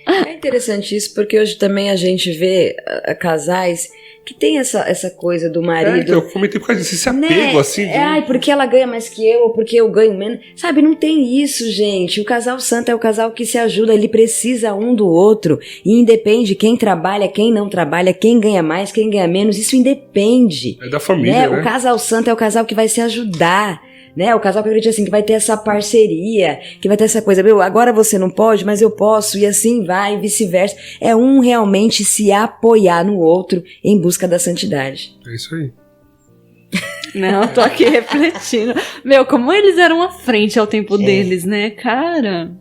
É interessante isso, porque hoje também a gente vê casais que tem essa coisa do marido. Eu comentei por causa disso, esse apego, né? assim. Ai, porque ela ganha mais que eu, ou porque eu ganho menos. Sabe, não tem isso, gente. O casal santo é o casal que se ajuda, ele precisa um do outro. E independe quem trabalha, quem não trabalha, quem ganha mais, quem ganha menos. Isso independe. É da família, né? O casal santo é o casal que vai se ajudar. Né, o casal que acredita assim, que vai ter essa parceria, que vai ter essa coisa, agora você não pode, mas eu posso, e assim vai, e vice-versa. É um realmente se apoiar no outro em busca da santidade. É isso aí. Não, eu tô aqui refletindo. Como eles eram à frente ao tempo deles, né, cara?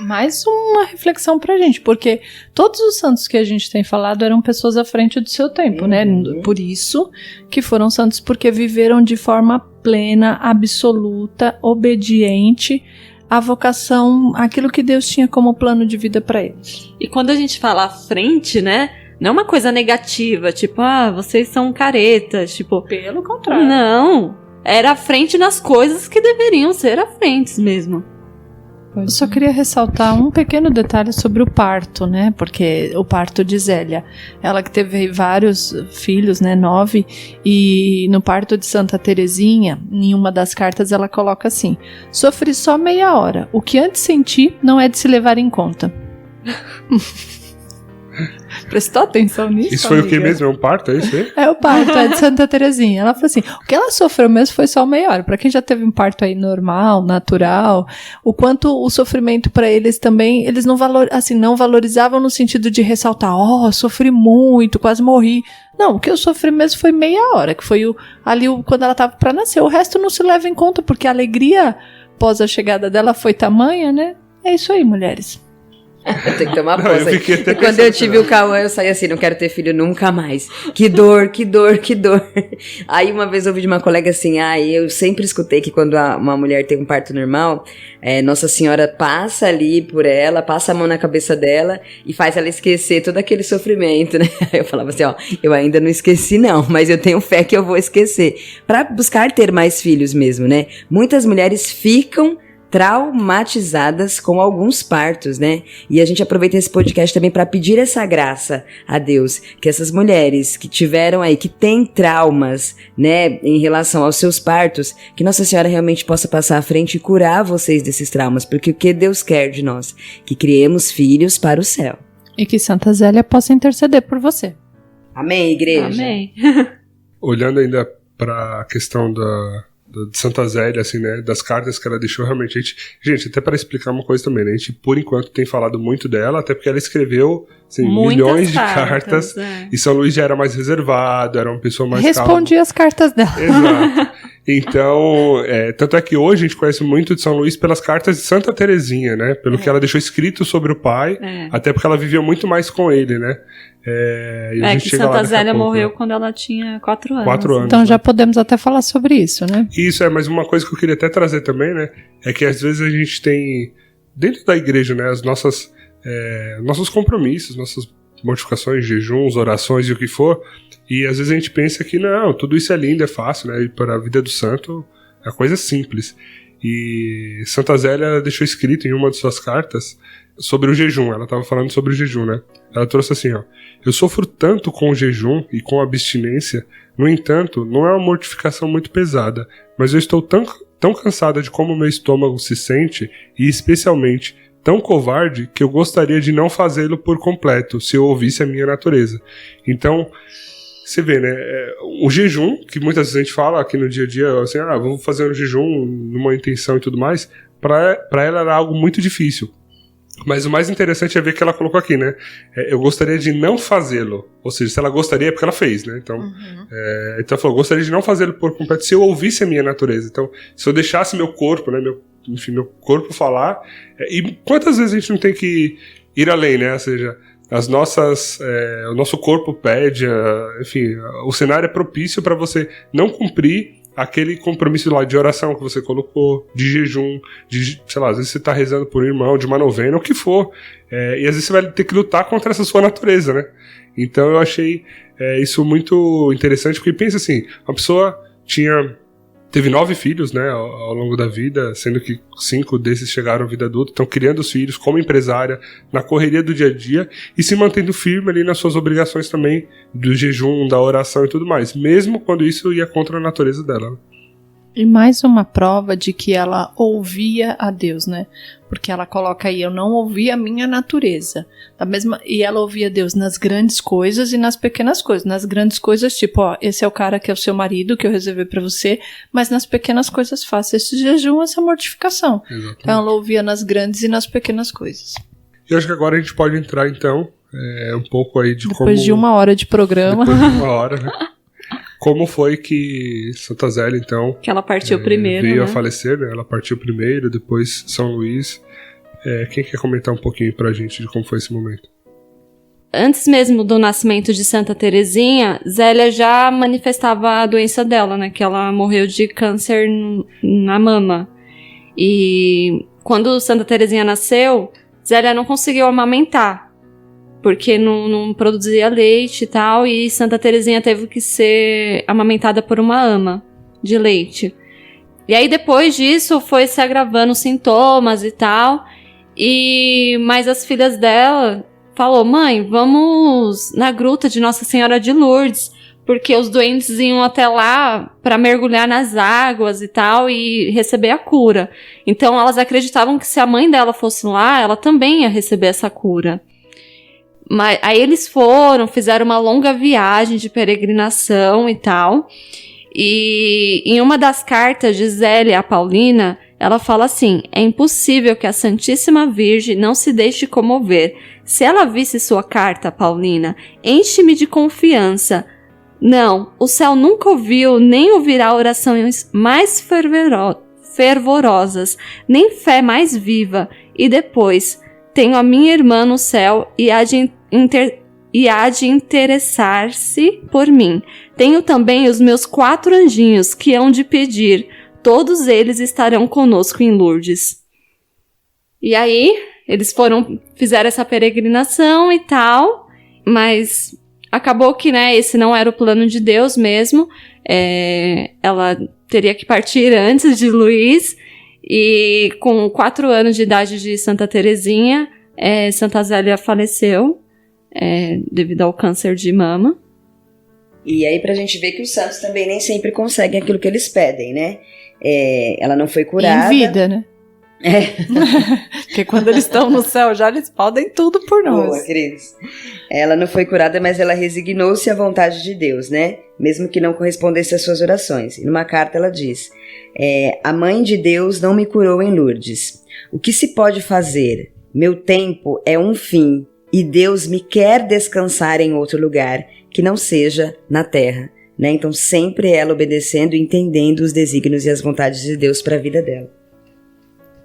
Mais uma reflexão pra gente, porque todos os santos que a gente tem falado eram pessoas à frente do seu tempo, né? Por isso que foram santos, porque viveram de forma plena, absoluta, obediente à vocação, aquilo que Deus tinha como plano de vida pra eles. E quando a gente fala à frente, né? Não é uma coisa negativa, tipo, vocês são caretas, tipo... Pelo contrário. Não, era à frente nas coisas que deveriam ser à frente mesmo. Eu só queria ressaltar um pequeno detalhe sobre o parto, né? Porque o parto de Zélia, ela que teve vários filhos, né? 9, e no parto de Santa Terezinha, em uma das cartas ela coloca assim: sofri só meia hora, o que antes senti não é de se levar em conta. Prestou atenção nisso? Isso foi amiga? o que mesmo? É um parto, é isso aí? É o parto, é de Santa Terezinha. Ela falou assim, o que ela sofreu mesmo foi só meia hora. Pra quem já teve um parto aí normal, natural, o quanto o sofrimento pra eles também, eles não valorizavam no sentido de ressaltar, sofri muito, quase morri. Não, o que eu sofri mesmo foi meia hora, que foi quando ela tava pra nascer. O resto não se leva em conta, porque a alegria após a chegada dela foi tamanha, né? É isso aí, mulheres. Eu tenho que tomar Não, posse eu fiquei aí. até E quando eu tive o Cauã, eu saí assim, não quero ter filho nunca mais. Que dor, que dor, que dor. Aí uma vez eu ouvi de uma colega assim, eu sempre escutei que quando uma mulher tem um parto normal, Nossa Senhora passa ali por ela, passa a mão na cabeça dela e faz ela esquecer todo aquele sofrimento, né? Aí eu falava assim, eu ainda não esqueci não, mas eu tenho fé que eu vou esquecer. Pra buscar ter mais filhos mesmo, né? Muitas mulheres ficam traumatizadas com alguns partos, né? E a gente aproveita esse podcast também para pedir essa graça a Deus, que essas mulheres que tiveram aí, que têm traumas, né, em relação aos seus partos, que Nossa Senhora realmente possa passar à frente e curar vocês desses traumas, porque o que Deus quer de nós? Que criemos filhos para o céu. E que Santa Zélia possa interceder por você. Amém, igreja? Amém. Olhando ainda para a questão de Santa Zélia, assim, né, das cartas que ela deixou, realmente, gente, até para explicar uma coisa também, né, a gente, por enquanto, tem falado muito dela, até porque ela escreveu, assim, milhões de cartas, e São Luís já era mais reservado, era uma pessoa mais Respondia as cartas dela. Exato. Então, tanto é que hoje a gente conhece muito de São Luís pelas cartas de Santa Terezinha, né, pelo que ela deixou escrito sobre o pai, até porque ela vivia muito mais com ele, né. E a gente que chega Santa lá daqui a Zélia pouco, morreu né? quando ela tinha 4 anos. 4 anos. Então né? já podemos até falar sobre isso, né? Isso, mas uma coisa que eu queria até trazer também, né, é que às vezes a gente tem, dentro da igreja, né, nossos compromissos, nossas mortificações, jejuns, orações e o que for, e às vezes a gente pensa que não, tudo isso é lindo, é fácil, né, e para a vida do santo é uma coisa simples. E Santa Zélia deixou escrito em uma de suas cartas sobre o jejum, ela estava falando sobre o jejum, né, ela trouxe assim, eu sofro tanto com o jejum e com a abstinência, no entanto, não é uma mortificação muito pesada, mas eu estou tão cansada de como meu estômago se sente, e especialmente tão covarde, que eu gostaria de não fazê-lo por completo, se eu ouvisse a minha natureza. Então, você vê, né, o jejum, que muitas vezes a gente fala aqui no dia a dia, assim, vou fazer um jejum numa intenção e tudo mais, para ela era algo muito difícil. Mas o mais interessante é ver que ela colocou aqui, né? Eu gostaria de não fazê-lo. Ou seja, se ela gostaria, é porque ela fez, né? Então, então ela falou, gostaria de não fazê-lo por completo se eu ouvisse a minha natureza. Então, se eu deixasse meu corpo, né? Meu corpo falar. E quantas vezes a gente não tem que ir além, né? Ou seja, o nosso corpo pede, enfim, o cenário é propício para você não cumprir aquele compromisso lá de oração que você colocou, de jejum, sei lá, às vezes você tá rezando por um irmão, de uma novena, o que for, e às vezes você vai ter que lutar contra essa sua natureza, né? Então eu achei isso muito interessante, porque pensa assim, uma pessoa teve 9 filhos, né, ao longo da vida, sendo que 5 desses chegaram à vida adulta, estão criando os filhos como empresária, na correria do dia a dia, e se mantendo firme ali nas suas obrigações também, do jejum, da oração e tudo mais, mesmo quando isso ia contra a natureza dela, né? E mais uma prova de que ela ouvia a Deus, né? Porque ela coloca aí, eu não ouvi a minha natureza. E ela ouvia Deus nas grandes coisas e nas pequenas coisas. Nas grandes coisas, tipo, esse é o cara que é o seu marido, que eu reservei pra você. Mas nas pequenas coisas, faça esse jejum, essa mortificação. Exatamente. Então ela ouvia nas grandes e nas pequenas coisas. E acho que agora a gente pode entrar, então, um pouco aí de Depois de 1 hora de programa. Depois de 1 hora, né? Como foi que Santa Zélia, então... Que ela partiu primeiro, veio né? a falecer, né? Ela partiu primeiro, depois São Luís. Quem quer comentar um pouquinho pra gente de como foi esse momento? Antes mesmo do nascimento de Santa Terezinha, Zélia já manifestava a doença dela, né? Que ela morreu de câncer na mama. E quando Santa Terezinha nasceu, Zélia não conseguiu amamentar, porque não produzia leite e tal, e Santa Terezinha teve que ser amamentada por uma ama de leite. E aí depois disso foi se agravando os sintomas e tal. Mas as filhas dela falou: mãe, vamos na gruta de Nossa Senhora de Lourdes, porque os doentes iam até lá para mergulhar nas águas e tal e receber a cura. Então elas acreditavam que se a mãe dela fosse lá, ela também ia receber essa cura. Mas aí eles fizeram uma longa viagem de peregrinação e tal. E em uma das cartas de Zélia a Paulina, ela fala assim: é impossível que a Santíssima Virgem não se deixe comover. Se ela visse sua carta, Paulina, enche-me de confiança. Não, o céu nunca ouviu, nem ouvirá orações mais fervorosas, nem fé mais viva. E depois, tenho a minha irmã no céu e há de interessar-se por mim. Tenho também os meus 4 anjinhos que hão de pedir. Todos eles estarão conosco em Lourdes. E aí, eles fizeram essa peregrinação e tal, mas acabou que, né, esse não era o plano de Deus mesmo. Ela teria que partir antes de Luís, e com 4 anos de idade de Santa Terezinha, Santa Zélia faleceu devido ao câncer de mama. E aí pra gente ver que os santos também nem sempre conseguem aquilo que eles pedem, né? Ela não foi curada. Em vida, né? Porque quando eles estão no céu já, eles podem tudo por nós. Boa, Cris. Ela não foi curada, mas ela resignou-se à vontade de Deus, né? Mesmo que não correspondesse às suas orações. E numa carta ela diz: a mãe de Deus não me curou em Lourdes. O que se pode fazer? Meu tempo é um fim, e Deus me quer descansar em outro lugar, que não seja na terra. Né? Então sempre ela obedecendo e entendendo os desígnios e as vontades de Deus para a vida dela.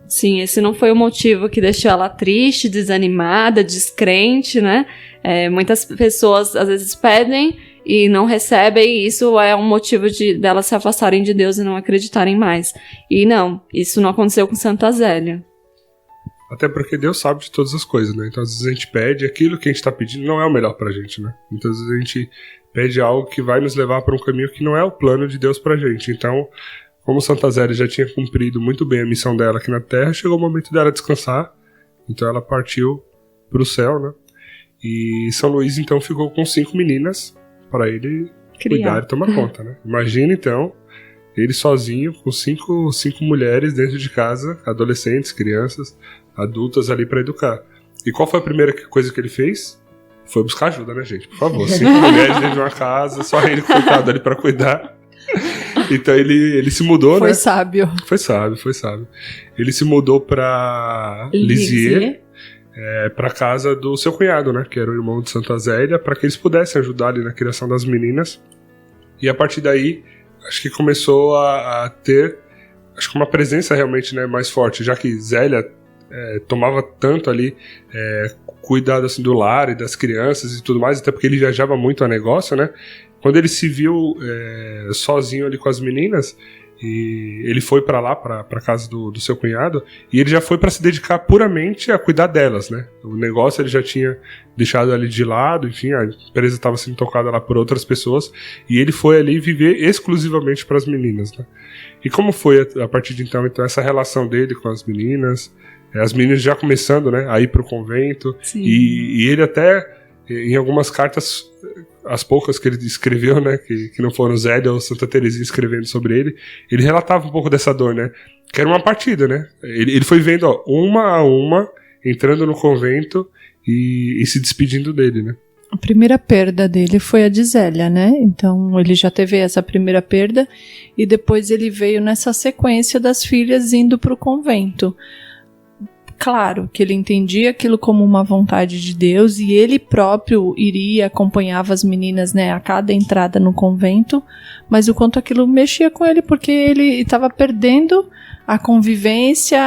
Sim, esse não foi o motivo que deixou ela triste, desanimada, descrente, né? Muitas pessoas às vezes pedem e não recebem, e isso é um motivo delas se afastarem de Deus e não acreditarem mais. E não, isso não aconteceu com Santa Zélia. Até porque Deus sabe de todas as coisas, né? Então às vezes a gente pede, aquilo que a gente tá pedindo não é o melhor pra gente, né? Muitas vezes a gente pede algo que vai nos levar para um caminho que não é o plano de Deus pra gente. Então, como Santa Zélia já tinha cumprido muito bem a missão dela aqui na Terra, chegou o momento dela descansar. Então ela partiu pro céu, né? E São Luís então ficou com 5 meninas para ele cuidar e tomar conta, né? Imagina então ele sozinho com 5 mulheres dentro de casa, adolescentes, crianças, adultas ali para educar. E qual foi a primeira coisa que ele fez? Foi buscar ajuda, né, gente? Por favor, 5 mulheres dentro de uma casa, só ele coitado ali para cuidar. Então ele se mudou, né? Foi sábio. Foi sábio. Ele se mudou pra Lisieux, pra casa do seu cunhado, né? Que era o irmão de Santa Zélia, para que eles pudessem ajudar ali na criação das meninas. E a partir daí, acho que começou a ter, acho que uma presença realmente, né, mais forte, já que Zélia tomava tanto ali cuidado assim, do lar e das crianças e tudo mais, até porque ele viajava muito a negócio, né? Quando ele se viu sozinho ali com as meninas, e ele foi pra lá, pra casa do seu cunhado, e ele já foi pra se dedicar puramente a cuidar delas, né? O negócio ele já tinha deixado ali de lado, enfim, a empresa estava sendo tocada lá por outras pessoas, e ele foi ali viver exclusivamente pras meninas, né? E como foi a partir de então essa relação dele com as meninas já começando, né, a ir pro convento, e ele até, em algumas cartas, as poucas que ele escreveu, né, que não foram Zélia ou Santa Terezinha escrevendo sobre ele relatava um pouco dessa dor, né, que era uma partida, né, ele foi vendo, ó, uma a uma, entrando no convento e se despedindo dele, né. A primeira perda dele foi a de Zélia, né, então ele já teve essa primeira perda, e depois ele veio nessa sequência das filhas indo para o convento. Claro que ele entendia aquilo como uma vontade de Deus, e ele próprio acompanhava as meninas, né, a cada entrada no convento, mas o quanto aquilo mexia com ele, porque ele estava perdendo a convivência,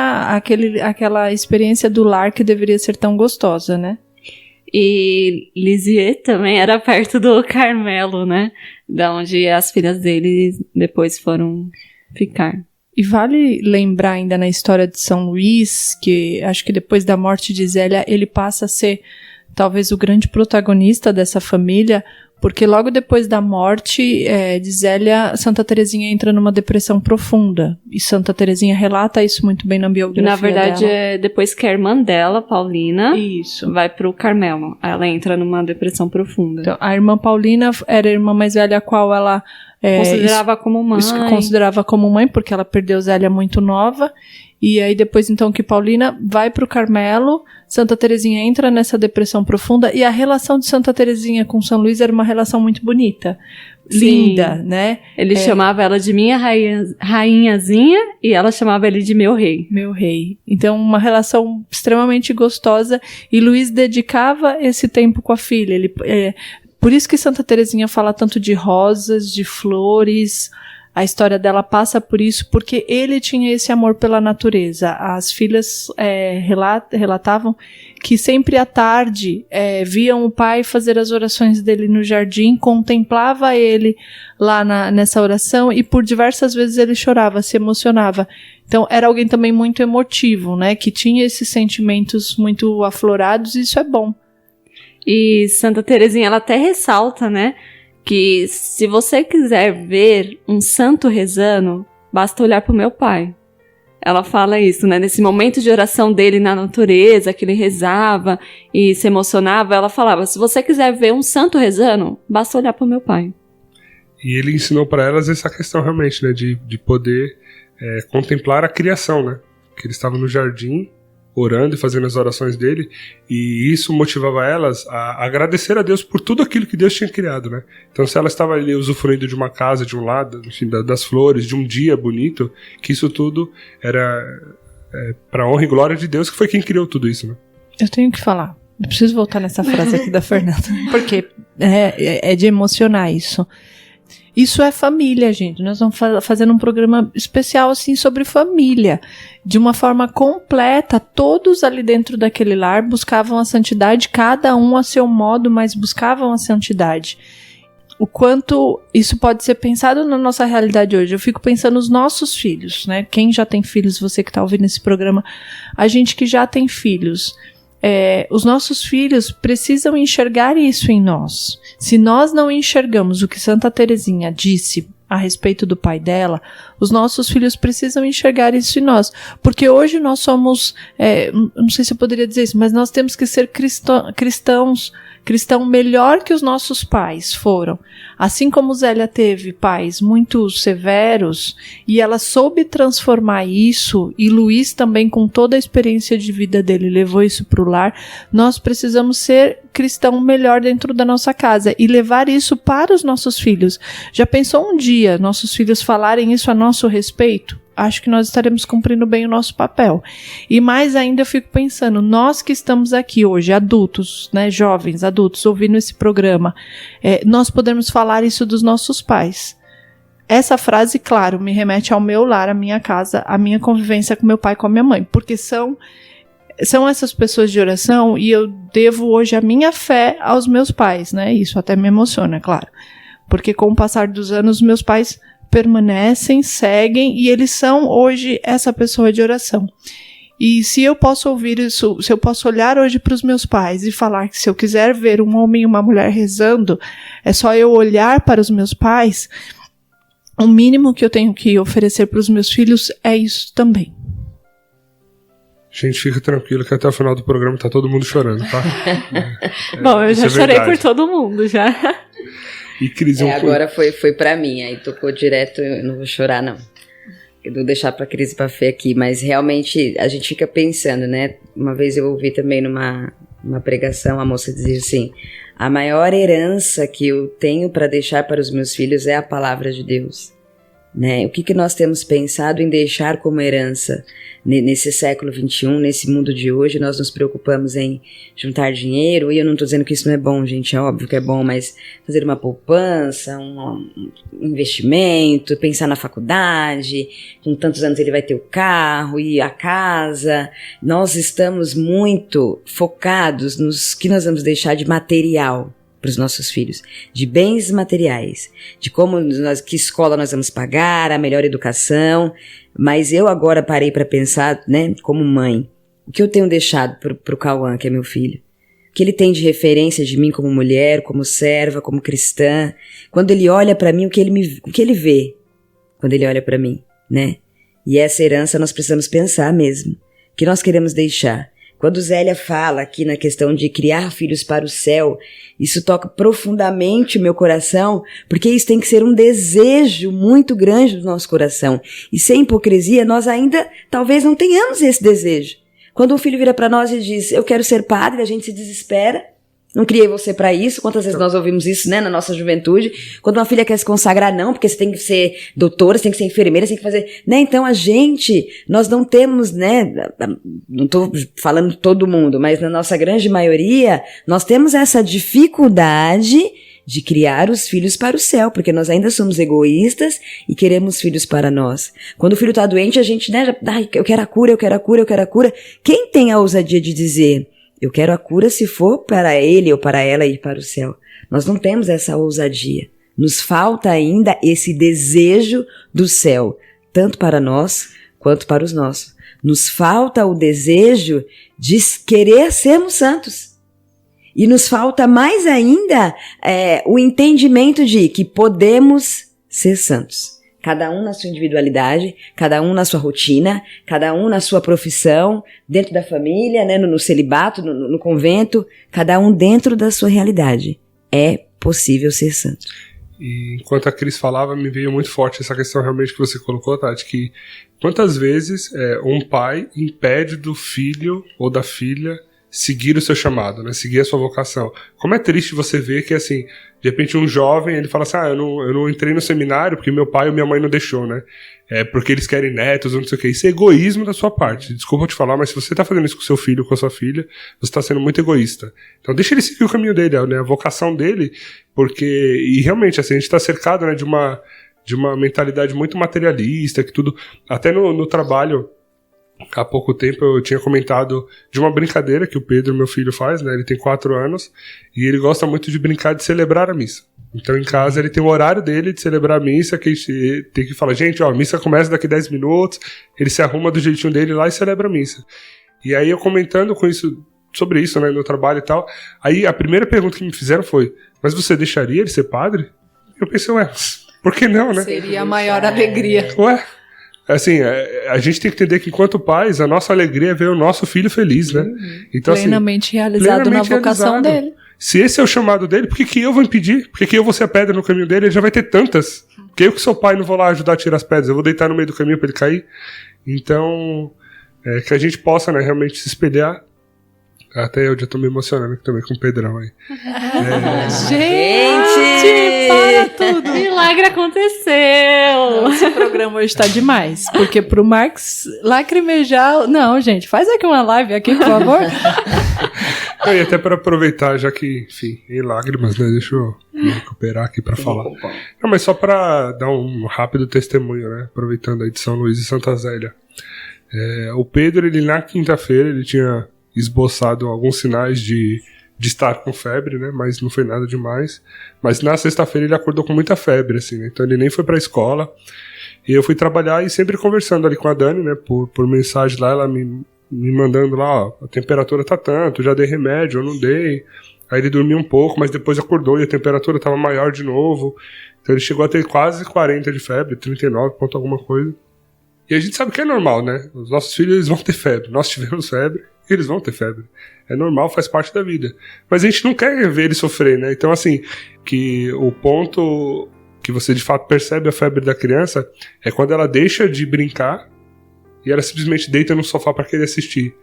aquela experiência do lar que deveria ser tão gostosa, né? E Lisieux também era perto do Carmelo, né, da onde as filhas dele depois foram ficar. E vale lembrar ainda na história de São Luís, que acho que depois da morte de Zélia, ele passa a ser talvez o grande protagonista dessa família, Porque logo depois da morte de Zélia, Santa Teresinha entra numa depressão profunda. E Santa Teresinha relata isso muito bem na biografia Na verdade, dela. é depois que a irmã dela, Paulina, Isso. vai pro Carmelo. Ela entra numa depressão profunda. Então, a irmã Paulina era a irmã mais velha, a qual ela Considerava como mãe. considerava como mãe, porque ela perdeu Zélia muito nova. E aí depois, então, que Paulina vai pro Carmelo, Santa Teresinha entra nessa depressão profunda, e a relação de Santa Teresinha com São Luís era uma relação muito bonita. Sim. Linda, né? Ele chamava ela de minha rainhazinha e ela chamava ele de meu rei. Meu rei. Então, uma relação extremamente gostosa, e Luís dedicava esse tempo com a filha. Por isso que Santa Teresinha fala tanto de rosas, de flores. A história dela passa por isso, porque ele tinha esse amor pela natureza. As filhas relatavam que sempre à tarde viam o pai fazer as orações dele no jardim, contemplava ele lá nessa oração, e por diversas vezes ele chorava, se emocionava. Então era alguém também muito emotivo, né? Que tinha esses sentimentos muito aflorados, e isso é bom. E Santa Teresinha, ela até ressalta, né? Que se você quiser ver um santo rezando, basta olhar pro meu pai. Ela fala isso, né? Nesse momento de oração dele na natureza, que ele rezava e se emocionava, ela falava, se você quiser ver um santo rezando, basta olhar pro meu pai. E ele ensinou para elas essa questão realmente, né? De poder contemplar a criação, né? Que ele estava no jardim, orando e fazendo as orações dele, e isso motivava elas a agradecer a Deus por tudo aquilo que Deus tinha criado, né? Então, se ela estava ali usufruindo de uma casa, de um lado, enfim, das flores, de um dia bonito, que isso tudo era para honra e glória de Deus, que foi quem criou tudo isso, né? Eu tenho que falar. Eu preciso voltar nessa frase aqui da Fernanda, porque é de emocionar isso. Isso é família, gente. Nós vamos fazendo um programa especial assim sobre família. De uma forma completa, todos ali dentro daquele lar buscavam a santidade, cada um a seu modo, mas buscavam a santidade. O quanto isso pode ser pensado na nossa realidade hoje. Eu fico pensando nos nossos filhos, né? Quem já tem filhos, você que está ouvindo esse programa, a gente que já tem filhos. Os nossos filhos precisam enxergar isso em nós. Se nós não enxergamos o que Santa Teresinha disse a respeito do pai dela, os nossos filhos precisam enxergar isso em nós. Porque hoje nós somos, não sei se eu poderia dizer isso, mas nós temos que ser cristão melhor que os nossos pais foram. Assim como Zélia teve pais muito severos, e ela soube transformar isso, e Luís também, com toda a experiência de vida dele, levou isso para o lar, nós precisamos ser cristão melhor dentro da nossa casa e levar isso para os nossos filhos. Já pensou um dia nossos filhos falarem isso a nosso respeito? Acho que nós estaremos cumprindo bem o nosso papel. E mais ainda eu fico pensando, nós que estamos aqui hoje, adultos, né, jovens, adultos, ouvindo esse programa, nós podemos falar isso dos nossos pais. Essa frase, claro, me remete ao meu lar, à minha casa, à minha convivência com meu pai e com a minha mãe, porque são essas pessoas de oração, e eu devo hoje a minha fé aos meus pais, né? Isso até me emociona, claro. Porque com o passar dos anos, meus pais permanecem, seguem, e eles são hoje essa pessoa de oração. E se eu posso ouvir isso, se eu posso olhar hoje para os meus pais e falar que se eu quiser ver um homem e uma mulher rezando, é só eu olhar para os meus pais, o mínimo que eu tenho que oferecer para os meus filhos é isso também. Gente, fica tranquilo que até o final do programa tá todo mundo chorando, tá? Bom, eu já chorei verdade. por todo mundo, já. E Cris, agora foi pra mim, aí tocou direto, eu não vou chorar não. Eu vou deixar pra Cris e pra Fê aqui, mas realmente a gente fica pensando, né? Uma vez eu ouvi também numa pregação, a moça dizia assim, a maior herança que eu tenho pra deixar para os meus filhos é a palavra de Deus. Né? O que nós temos pensado em deixar como herança nesse século XXI, nesse mundo de hoje? Nós nos preocupamos em juntar dinheiro, e eu não estou dizendo que isso não é bom, gente, é óbvio que é bom, mas fazer uma poupança, um investimento, pensar na faculdade, com tantos anos ele vai ter o carro e a casa. Nós estamos muito focados nos que nós vamos deixar de material para os nossos filhos, de bens materiais, de que escola nós vamos pagar, a melhor educação, mas eu agora parei para pensar, né, como mãe, o que eu tenho deixado pro Cauã, que é meu filho? O que ele tem de referência de mim como mulher, como serva, como cristã. Quando ele olha para mim, o que ele vê quando ele olha para mim, né? E essa herança nós precisamos pensar mesmo. O que nós queremos deixar? Quando Zélia fala aqui na questão de criar filhos para o céu, isso toca profundamente o meu coração, porque isso tem que ser um desejo muito grande do nosso coração. E sem hipocrisia, nós ainda talvez não tenhamos esse desejo. Quando um filho vira para nós e diz, eu quero ser padre, a gente se desespera. Não criei você para isso. Quantas vezes nós ouvimos isso, né, na nossa juventude? Quando uma filha quer se consagrar, não, porque você tem que ser doutora, você tem que ser enfermeira, você tem que fazer... Né? Então, nós não temos, né, não tô falando todo mundo, mas na nossa grande maioria, nós temos essa dificuldade de criar os filhos para o céu, porque nós ainda somos egoístas e queremos filhos para nós. Quando o filho está doente, a gente, né, eu quero a cura, eu quero a cura, eu quero a cura. Quem tem a ousadia de dizer... Eu quero a cura se for para ele ou para ela ir para o céu. Nós não temos essa ousadia. Nos falta ainda esse desejo do céu, tanto para nós quanto para os nossos. Nos falta o desejo de querer sermos santos. E nos falta mais ainda o entendimento de que podemos ser santos. Cada um na sua individualidade, cada um na sua rotina, cada um na sua profissão, dentro da família, né, no celibato, no convento, cada um dentro da sua realidade. É possível ser santo. E enquanto a Cris falava, me veio muito forte essa questão realmente que você colocou, Tati, que quantas vezes um pai impede do filho ou da filha seguir o seu chamado, né? Seguir a sua vocação. Como é triste você ver que, assim, de repente um jovem, ele fala assim, eu não entrei no seminário porque meu pai ou minha mãe não deixou, né? Porque eles querem netos ou não sei o que. Isso é egoísmo da sua parte. Desculpa te falar, mas se você tá fazendo isso com seu filho ou com a sua filha, você tá sendo muito egoísta. Então deixa ele seguir o caminho dele, né? A vocação dele, porque... E realmente, assim, a gente tá cercado, né, de uma mentalidade muito materialista, que tudo... Até no trabalho... Há pouco tempo eu tinha comentado de uma brincadeira que o Pedro, meu filho, faz, né? Ele tem 4 anos e ele gosta muito de brincar de celebrar a missa. Então em casa ele tem o horário dele de celebrar a missa, que a gente tem que falar, gente, a missa começa daqui 10 minutos, ele se arruma do jeitinho dele lá e celebra a missa. E aí eu comentando sobre isso, né, no trabalho e tal, aí a primeira pergunta que me fizeram foi, mas você deixaria ele ser padre? Eu pensei, por que não, né? Seria a maior alegria. Assim, a gente tem que entender que enquanto pais, a nossa alegria é ver o nosso filho feliz, né? Então, plenamente realizado na vocação dele. Se esse é o chamado dele, por que eu vou impedir? Por que eu vou ser a pedra no caminho dele? Ele já vai ter tantas. Porque eu que sou pai não vou lá ajudar a tirar as pedras, eu vou deitar no meio do caminho para ele cair. Então, que a gente possa, né, realmente se espelhar. Até eu já tô me emocionando aqui também com o Pedrão aí. Gente, para tudo! Milagre aconteceu! Esse programa hoje tá demais. Porque pro Marcos lacrimejar... Não, gente, faz aqui uma live aqui, por favor. E até para aproveitar, já que, enfim, em lágrimas, né? Deixa eu me recuperar aqui para falar. Não, mas só para dar um rápido testemunho, né? Aproveitando aí de São Luís e Santa Zélia. O Pedro, ele na quinta-feira, ele tinha esboçado alguns sinais de estar com febre, né? Mas não foi nada demais. Mas na sexta-feira ele acordou com muita febre, assim, né? Então ele nem foi pra escola. E eu fui trabalhar e sempre conversando ali com a Dani, né? Por mensagem lá, ela me mandando lá, a temperatura tá tanto, já dei remédio, eu não dei. Aí ele dormiu um pouco, mas depois acordou e a temperatura tava maior de novo. Então ele chegou a ter quase 40 de febre, 39 ponto alguma coisa. E a gente sabe que é normal, né? Os nossos filhos, eles vão ter febre. Nós tivemos febre. Eles vão ter febre. É normal, faz parte da vida. Mas a gente não quer ver ele sofrer, né? Então, assim, que o ponto que você de fato percebe a febre da criança é quando ela deixa de brincar e ela simplesmente deita no sofá para querer assistir.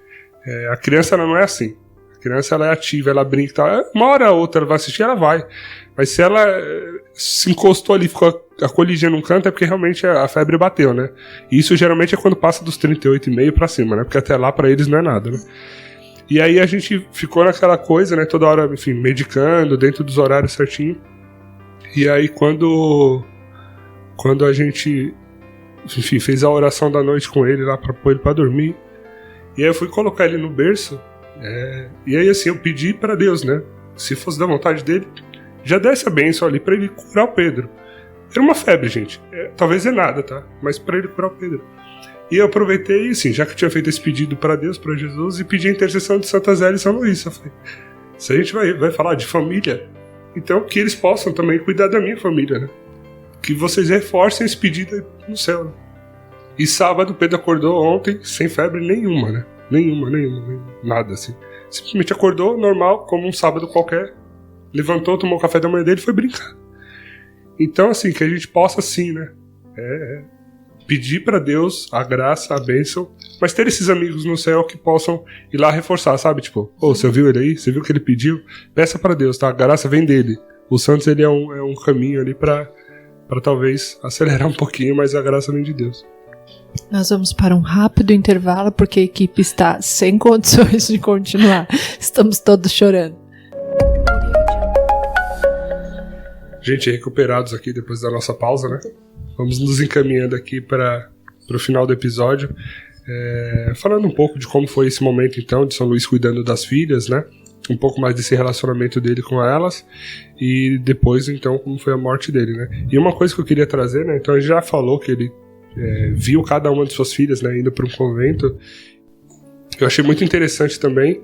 A criança, ela não é assim. A criança, ela é ativa, ela brinca e tal. Uma hora ou outra ela vai assistir, ela vai. Mas se ela se encostou ali, ficou acolhidinha num canto, é porque realmente a febre bateu, né? E isso geralmente é quando passa dos 38,5 pra cima, né? Porque até lá pra eles não é nada, né? E aí a gente ficou naquela coisa, né? Toda hora, enfim, medicando, dentro dos horários certinho. E aí quando a gente, enfim, fez a oração da noite com ele lá pra pôr ele pra dormir, e aí eu fui colocar ele no berço, e aí assim, eu pedi pra Deus, né? Se fosse da vontade dele, já desse a bênção ali pra ele curar o Pedro. Era uma febre, gente. Talvez é nada, tá? Mas pra ele curar o Pedro. E eu aproveitei, assim, já que eu tinha feito esse pedido pra Deus, pra Jesus, e pedi a intercessão de Santa Zélia e São Luís. Eu falei, Se a gente vai falar de família, então que eles possam também cuidar da minha família, né? Que vocês reforcem esse pedido aí no céu, né? E sábado, Pedro acordou ontem sem febre nenhuma, né? Nenhuma, nada assim. Simplesmente acordou normal, como um sábado qualquer. Levantou, tomou o café da manhã dele e foi brincar. Então, assim, que a gente possa, assim, né? Pedir pra Deus a graça, a bênção, mas ter esses amigos no céu que possam ir lá reforçar, sabe? Tipo, você viu ele aí? Você viu o que ele pediu? Peça pra Deus, tá? A graça vem dele. O Santos, ele é um caminho ali pra talvez acelerar um pouquinho, mas a graça vem de Deus. Nós vamos para um rápido intervalo, porque a equipe está sem condições de continuar. Estamos todos chorando. Gente, recuperados aqui depois da nossa pausa, né? Vamos nos encaminhando aqui para o final do episódio. Falando um pouco de como foi esse momento, então, de São Luís cuidando das filhas, né? Um pouco mais desse relacionamento dele com elas. E depois, então, como foi a morte dele, né? E uma coisa que eu queria trazer, né? Então, a gente já falou que ele viu cada uma de suas filhas, né, indo para um convento. Eu achei muito interessante também,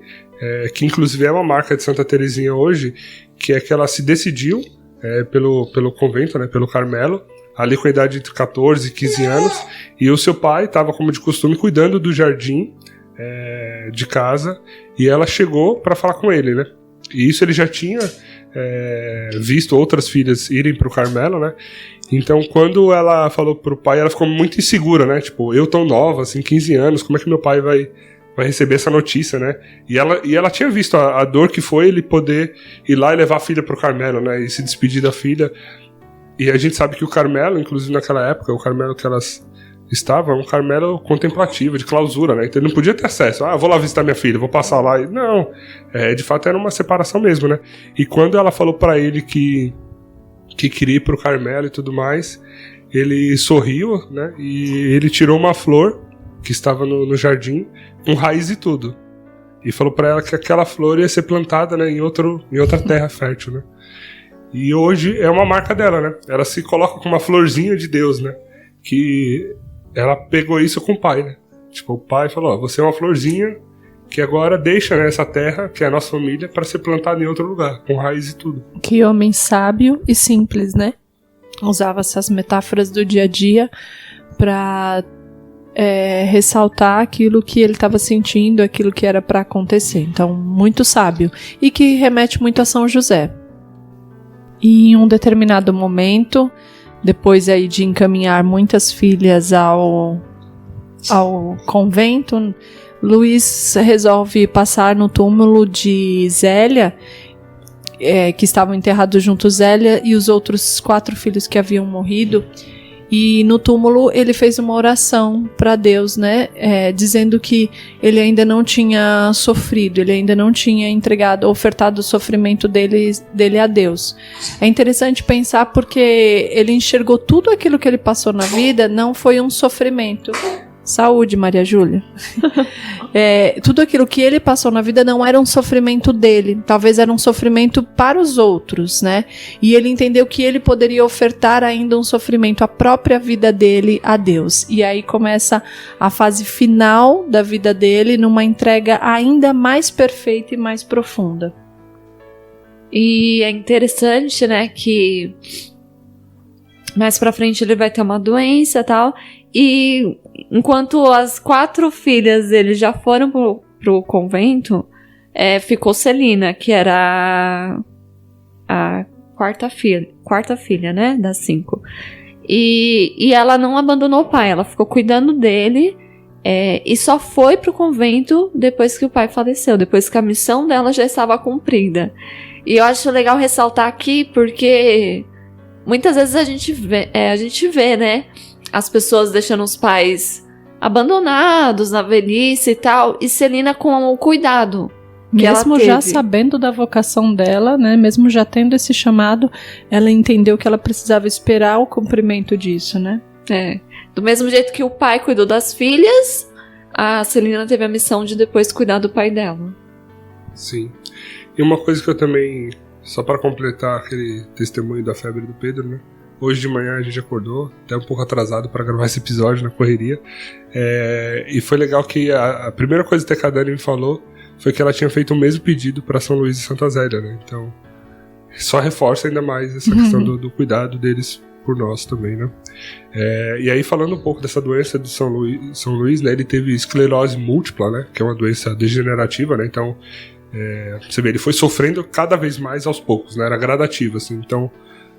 que inclusive é uma marca de Santa Teresinha hoje, que é que ela se decidiu pelo convento, né, pelo Carmelo, ali com a idade de 14 e 15 anos, e o seu pai estava, como de costume, cuidando do jardim de casa, e ela chegou para falar com ele, né? E isso ele já tinha visto outras filhas irem para o Carmelo, né? Então, quando ela falou pro pai, ela ficou muito insegura, né? Tipo, eu tão nova, assim, 15 anos, como é que meu pai vai receber essa notícia, né? E ela tinha visto a dor que foi ele poder ir lá e levar a filha pro Carmelo, né? E se despedir da filha. E a gente sabe que o Carmelo, inclusive naquela época, o Carmelo que elas estavam, é um Carmelo contemplativo, de clausura, né? Então ele não podia ter acesso. Eu vou lá visitar minha filha, vou passar lá. Não, de fato era uma separação mesmo, né? E quando ela falou pra ele que queria ir pro Carmelo e tudo mais, ele sorriu, né? E ele tirou uma flor que estava no jardim, com raiz e tudo. E falou pra ela que aquela flor ia ser plantada, né, em outra terra fértil, né? E hoje é uma marca dela, né? Ela se coloca com uma florzinha de Deus, né? Que ela pegou isso com o pai, né? Tipo, o pai falou, você é uma florzinha que agora deixa, né, essa terra, que é a nossa família, para ser plantada em outro lugar, com raiz e tudo. Que homem sábio e simples, né? Usava essas metáforas do dia a dia para ressaltar aquilo que ele estava sentindo, aquilo que era para acontecer. Então, muito sábio. E que remete muito a São José. E em um determinado momento, depois aí de encaminhar muitas filhas ao convento, Luís resolve passar no túmulo de Zélia, que estavam enterrados junto Zélia e os outros 4 filhos que haviam morrido. E no túmulo ele fez uma oração para Deus, né? Dizendo que ele ainda não tinha sofrido, ele ainda não tinha ofertado o sofrimento dele a Deus. É interessante pensar porque ele enxergou tudo aquilo que ele passou na vida, não foi um sofrimento. Saúde, Maria Júlia. Tudo aquilo que ele passou na vida não era um sofrimento dele, talvez era um sofrimento para os outros, né? E ele entendeu que ele poderia ofertar ainda um sofrimento, a própria vida dele a Deus. E aí começa a fase final da vida dele, numa entrega ainda mais perfeita e mais profunda. E é interessante, né, que mais pra frente ele vai ter uma doença e tal, e enquanto as 4 filhas dele já foram pro convento, ficou Celina, que era a quarta filha, né, das 5. E ela não abandonou o pai, ela ficou cuidando dele, e só foi pro convento depois que o pai faleceu, depois que a missão dela já estava cumprida. E eu acho legal ressaltar aqui, porque muitas vezes a gente vê, né, as pessoas deixando os pais abandonados na velhice e tal, e Celina com o cuidado que mesmo ela já teve. sabendo da vocação dela, né, mesmo já tendo esse chamado, ela entendeu que ela precisava esperar o cumprimento disso, né? Do mesmo jeito que o pai cuidou das filhas, a Celina teve a missão de depois cuidar do pai dela. Sim. E uma coisa que eu também, só para completar aquele testemunho da febre do Pedro, né? Hoje de manhã a gente acordou, até um pouco atrasado para gravar esse episódio na correria. E foi legal que a primeira coisa que a Dani me falou foi que ela tinha feito o mesmo pedido para São Luís e Santa Zélia, né? Então, só reforça ainda mais essa questão do cuidado deles por nós também, né? E aí, falando um pouco dessa doença de São Luís, né? Ele teve esclerose múltipla, né? Que é uma doença degenerativa, né? Então, você vê, ele foi sofrendo cada vez mais aos poucos, né? Era gradativo, assim. Então,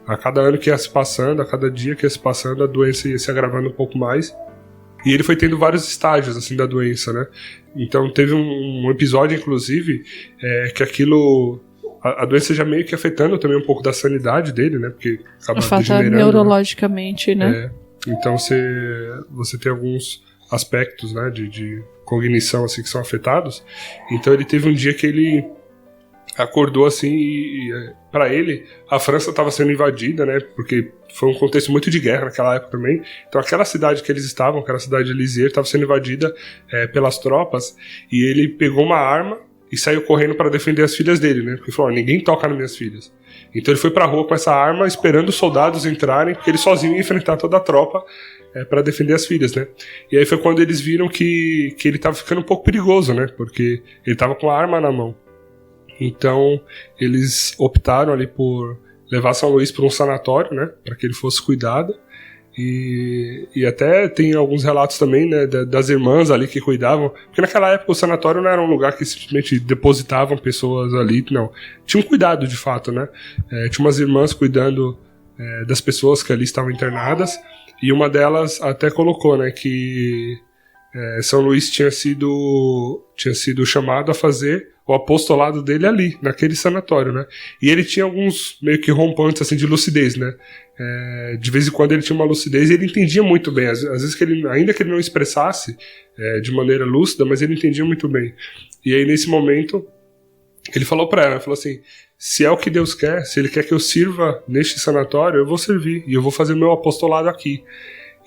a cada ano que ia se passando, a cada dia que ia se passando, a doença ia se agravando um pouco mais. E ele foi tendo vários estágios, assim, da doença, né? Então, teve um episódio, inclusive, que aquilo... A doença já meio que afetando também um pouco da sanidade dele, né? Porque acaba degenerando, neurologicamente, né? Então, você tem alguns aspectos, né, de cognição, assim, que são afetados. Então, ele teve um dia que ele acordou, assim, e para ele, a França estava sendo invadida, né? Porque foi um contexto muito de guerra naquela época também. Então, aquela cidade que eles estavam, aquela cidade de Lisieux, estava sendo invadida pelas tropas. E ele pegou uma arma e saiu correndo para defender as filhas dele, né? Porque ele falou, ninguém toca nas minhas filhas. Então ele foi pra rua com essa arma, esperando os soldados entrarem, porque ele sozinho ia enfrentar toda a tropa para defender as filhas, né? E aí foi quando eles viram que ele tava ficando um pouco perigoso, né? Porque ele tava com a arma na mão. Então eles optaram ali por levar São Luís para um sanatório, né? Para que ele fosse cuidado. E até tem alguns relatos também, né, das irmãs ali que cuidavam, porque naquela época o sanatório não era um lugar que simplesmente depositavam pessoas ali, não, tinha um cuidado de fato, né, tinha umas irmãs cuidando das pessoas que ali estavam internadas, e uma delas até colocou, né, que São Luís tinha sido chamado a fazer o apostolado dele ali, naquele sanatório, né? E ele tinha alguns meio que rompantes assim, de lucidez, né? De vez em quando ele tinha uma lucidez e ele entendia muito bem. Às vezes, ainda que ele não expressasse de maneira lúcida, mas ele entendia muito bem. E aí, nesse momento, ele falou pra ela, falou assim, se é o que Deus quer, se Ele quer que eu sirva neste sanatório, eu vou servir, e eu vou fazer meu apostolado aqui.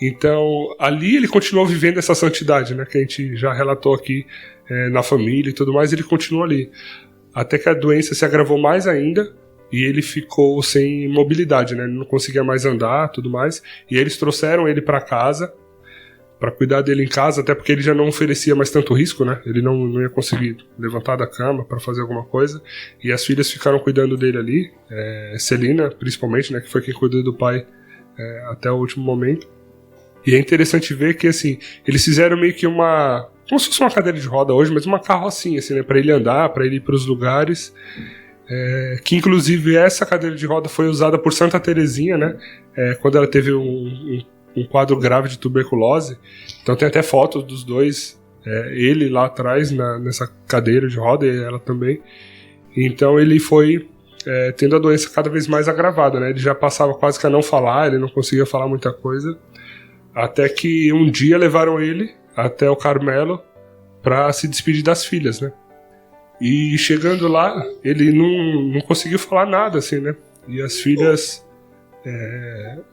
Então, ali ele continuou vivendo essa santidade, né, que a gente já relatou aqui na família e tudo mais, ele continuou ali. Até que a doença se agravou mais ainda e ele ficou sem mobilidade, né, ele não conseguia mais andar tudo mais. E aí eles trouxeram ele para casa, para cuidar dele em casa, até porque ele já não oferecia mais tanto risco, né, ele não ia conseguir levantar da cama para fazer alguma coisa. E as filhas ficaram cuidando dele ali, Celina principalmente, né, que foi quem cuidou do pai até o último momento. E é interessante ver que, assim, eles fizeram meio que como se fosse uma cadeira de roda hoje, mas uma carrocinha, assim, né, para ele andar, para ele ir para os lugares. Que, inclusive, essa cadeira de roda foi usada por Santa Terezinha, né, quando ela teve um quadro grave de tuberculose. Então tem até fotos dos dois, ele lá atrás, nessa cadeira de roda, e ela também. Então ele foi tendo a doença cada vez mais agravada, né, ele já passava quase que a não falar, ele não conseguia falar muita coisa. Até que um dia levaram ele até o Carmelo para se despedir das filhas, né? E chegando lá, ele não conseguiu falar nada, assim, né? E as filhas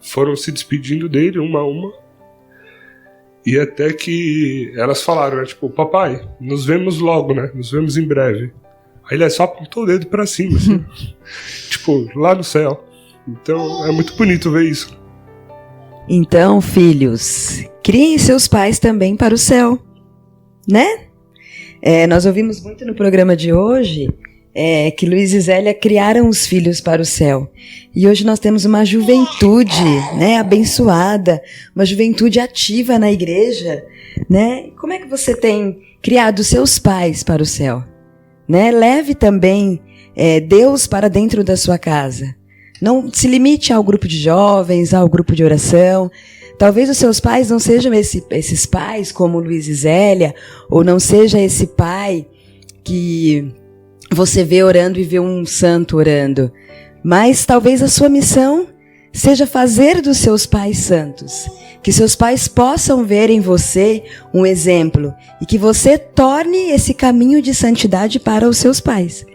foram se despedindo dele, uma a uma. E até que elas falaram, né? Tipo, papai, nos vemos logo, né? Nos vemos em breve. Aí ele só apontou o dedo para cima, assim. Tipo, lá no céu. Então é muito bonito ver isso. Então, filhos, criem seus pais também para o céu, né? Nós ouvimos muito no programa de hoje que Luiz e Zélia criaram os filhos para o céu. E hoje nós temos uma juventude, né, abençoada, uma juventude ativa na igreja, né? Como é que você tem criado seus pais para o céu? Né? Leve também Deus para dentro da sua casa. Não se limite ao grupo de jovens, ao grupo de oração. Talvez os seus pais não sejam esses pais como Luiz e Zélia, ou não seja esse pai que você vê orando e vê um santo orando. Mas talvez a sua missão seja fazer dos seus pais santos. Que seus pais possam ver em você um exemplo e que você torne esse caminho de santidade para os seus pais.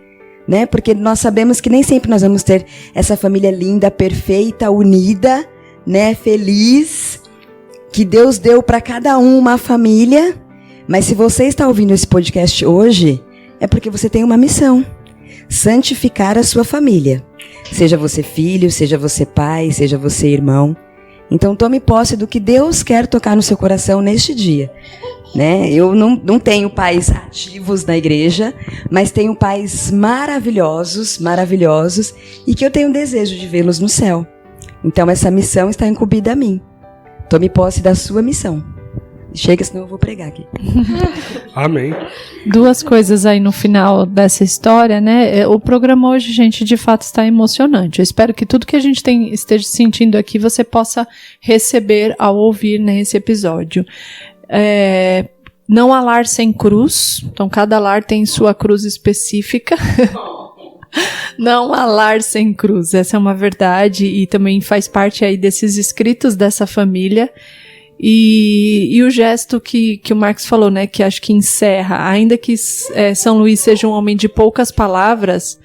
Né? Porque nós sabemos que nem sempre nós vamos ter essa família linda, perfeita, unida, né? Feliz, que Deus deu para cada um uma família. Mas se você está ouvindo esse podcast hoje, é porque você tem uma missão: santificar a sua família. Seja você filho, seja você pai, seja você irmão. Então tome posse do que Deus quer tocar no seu coração neste dia. né? Eu não tenho pais ativos na igreja, mas tenho pais maravilhosos, maravilhosos, e que eu tenho desejo de vê-los no céu. Então essa missão está incumbida a mim. Tome posse da sua missão. Chega, senão eu vou pregar aqui. Amém. 2 coisas aí no final dessa história, né? O programa hoje, gente, de fato está emocionante. Eu espero que tudo que a gente esteja sentindo aqui você possa receber ao ouvir nesse episódio. Não há lar sem cruz, então cada lar tem sua cruz específica. Não há lar sem cruz, essa é uma verdade e também faz parte aí desses escritos dessa família. E o gesto que o Marcos falou, né, que acho que encerra, ainda que São Luís seja um homem de poucas palavras,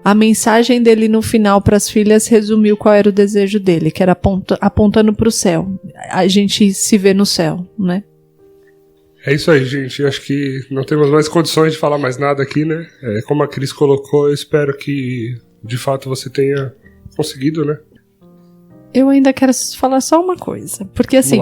a mensagem dele no final para as filhas resumiu qual era o desejo dele, que era apontando para o céu. A gente se vê no céu, né? É isso aí, gente. Acho que não temos mais condições de falar mais nada aqui, né? Como a Cris colocou, eu espero que de fato você tenha conseguido, né? Eu ainda quero falar só uma coisa, porque assim,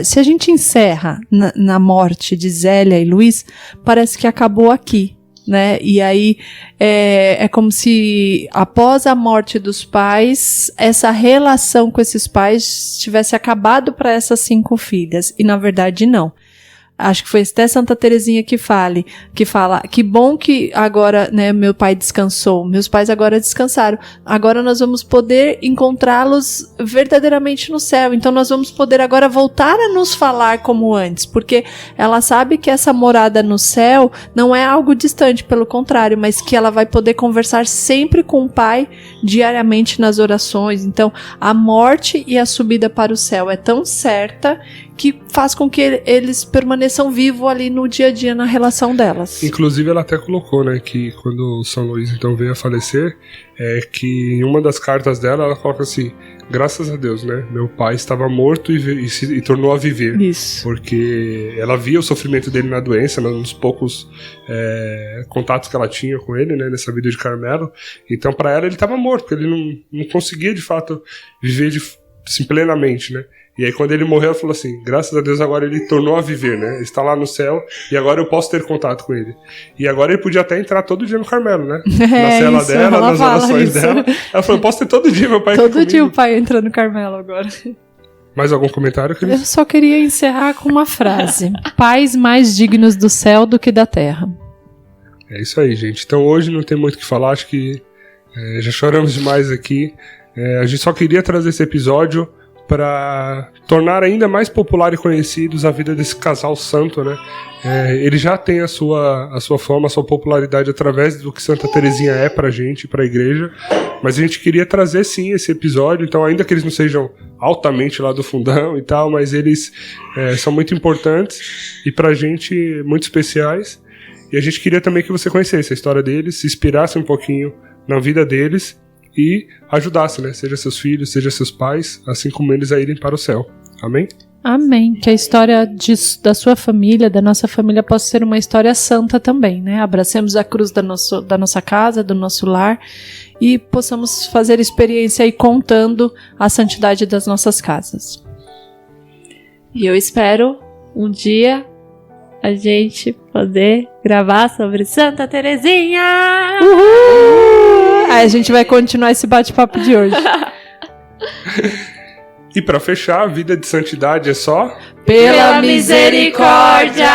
se a gente encerra na morte de Zélia e Luiz, parece que acabou aqui, né? E aí é como se após a morte dos pais, essa relação com esses pais tivesse acabado para essas 5 filhas, e na verdade não. Acho que foi até Santa Terezinha que fala, que bom que agora, né, meu pai descansou, meus pais agora descansaram, agora nós vamos poder encontrá-los verdadeiramente no céu, então nós vamos poder agora voltar a nos falar como antes, porque ela sabe que essa morada no céu não é algo distante, pelo contrário, mas que ela vai poder conversar sempre com o pai, diariamente nas orações. Então a morte e a subida para o céu é tão certa que faz com que eles permaneçam vivos ali no dia a dia, na relação delas. Inclusive ela até colocou, né, que quando São Luís então veio a falecer, que em uma das cartas dela, ela coloca assim: graças a Deus, né, meu pai estava morto e tornou a viver. Isso. Porque ela via o sofrimento dele na doença, nos poucos contatos que ela tinha com ele, né, nessa vida de Carmelo. Então para ela ele estava morto, porque ele não conseguia de fato viver assim, plenamente, né. E aí quando ele morreu, ela falou assim: graças a Deus agora ele tornou a viver, né? Ele está lá no céu e agora eu posso ter contato com ele. E agora ele podia até entrar todo dia no Carmelo, né? Na cela dela, nas orações dela. Ela falou: eu posso ter todo dia meu pai todo dia o pai entra no Carmelo agora. Mais algum comentário, Cris? Eu só queria encerrar com uma frase: pais mais dignos do céu do que da terra. É isso aí, gente. Então hoje não tem muito o que falar, acho que já choramos demais aqui. A gente só queria trazer esse episódio para tornar ainda mais popular e conhecidos a vida desse casal santo, né? Ele já tem a sua fama, a sua popularidade através do que Santa Terezinha é pra gente, pra igreja, mas a gente queria trazer sim esse episódio, então ainda que eles não sejam altamente lá do fundão e tal, mas eles são muito importantes e pra gente muito especiais, e a gente queria também que você conhecesse a história deles, se inspirasse um pouquinho na vida deles e ajudasse, né? Seja seus filhos, seja seus pais, assim como eles a irem para o céu. Amém? Amém. Que a história da sua família, da nossa família, possa ser uma história santa também, né? Abracemos a cruz da nossa casa, do nosso lar, e possamos fazer experiência aí contando a santidade das nossas casas. E eu espero um dia a gente poder gravar sobre Santa Terezinha! Uhul! Aí a gente vai continuar esse bate-papo de hoje. E para fechar, a vida de santidade é só pela misericórdia!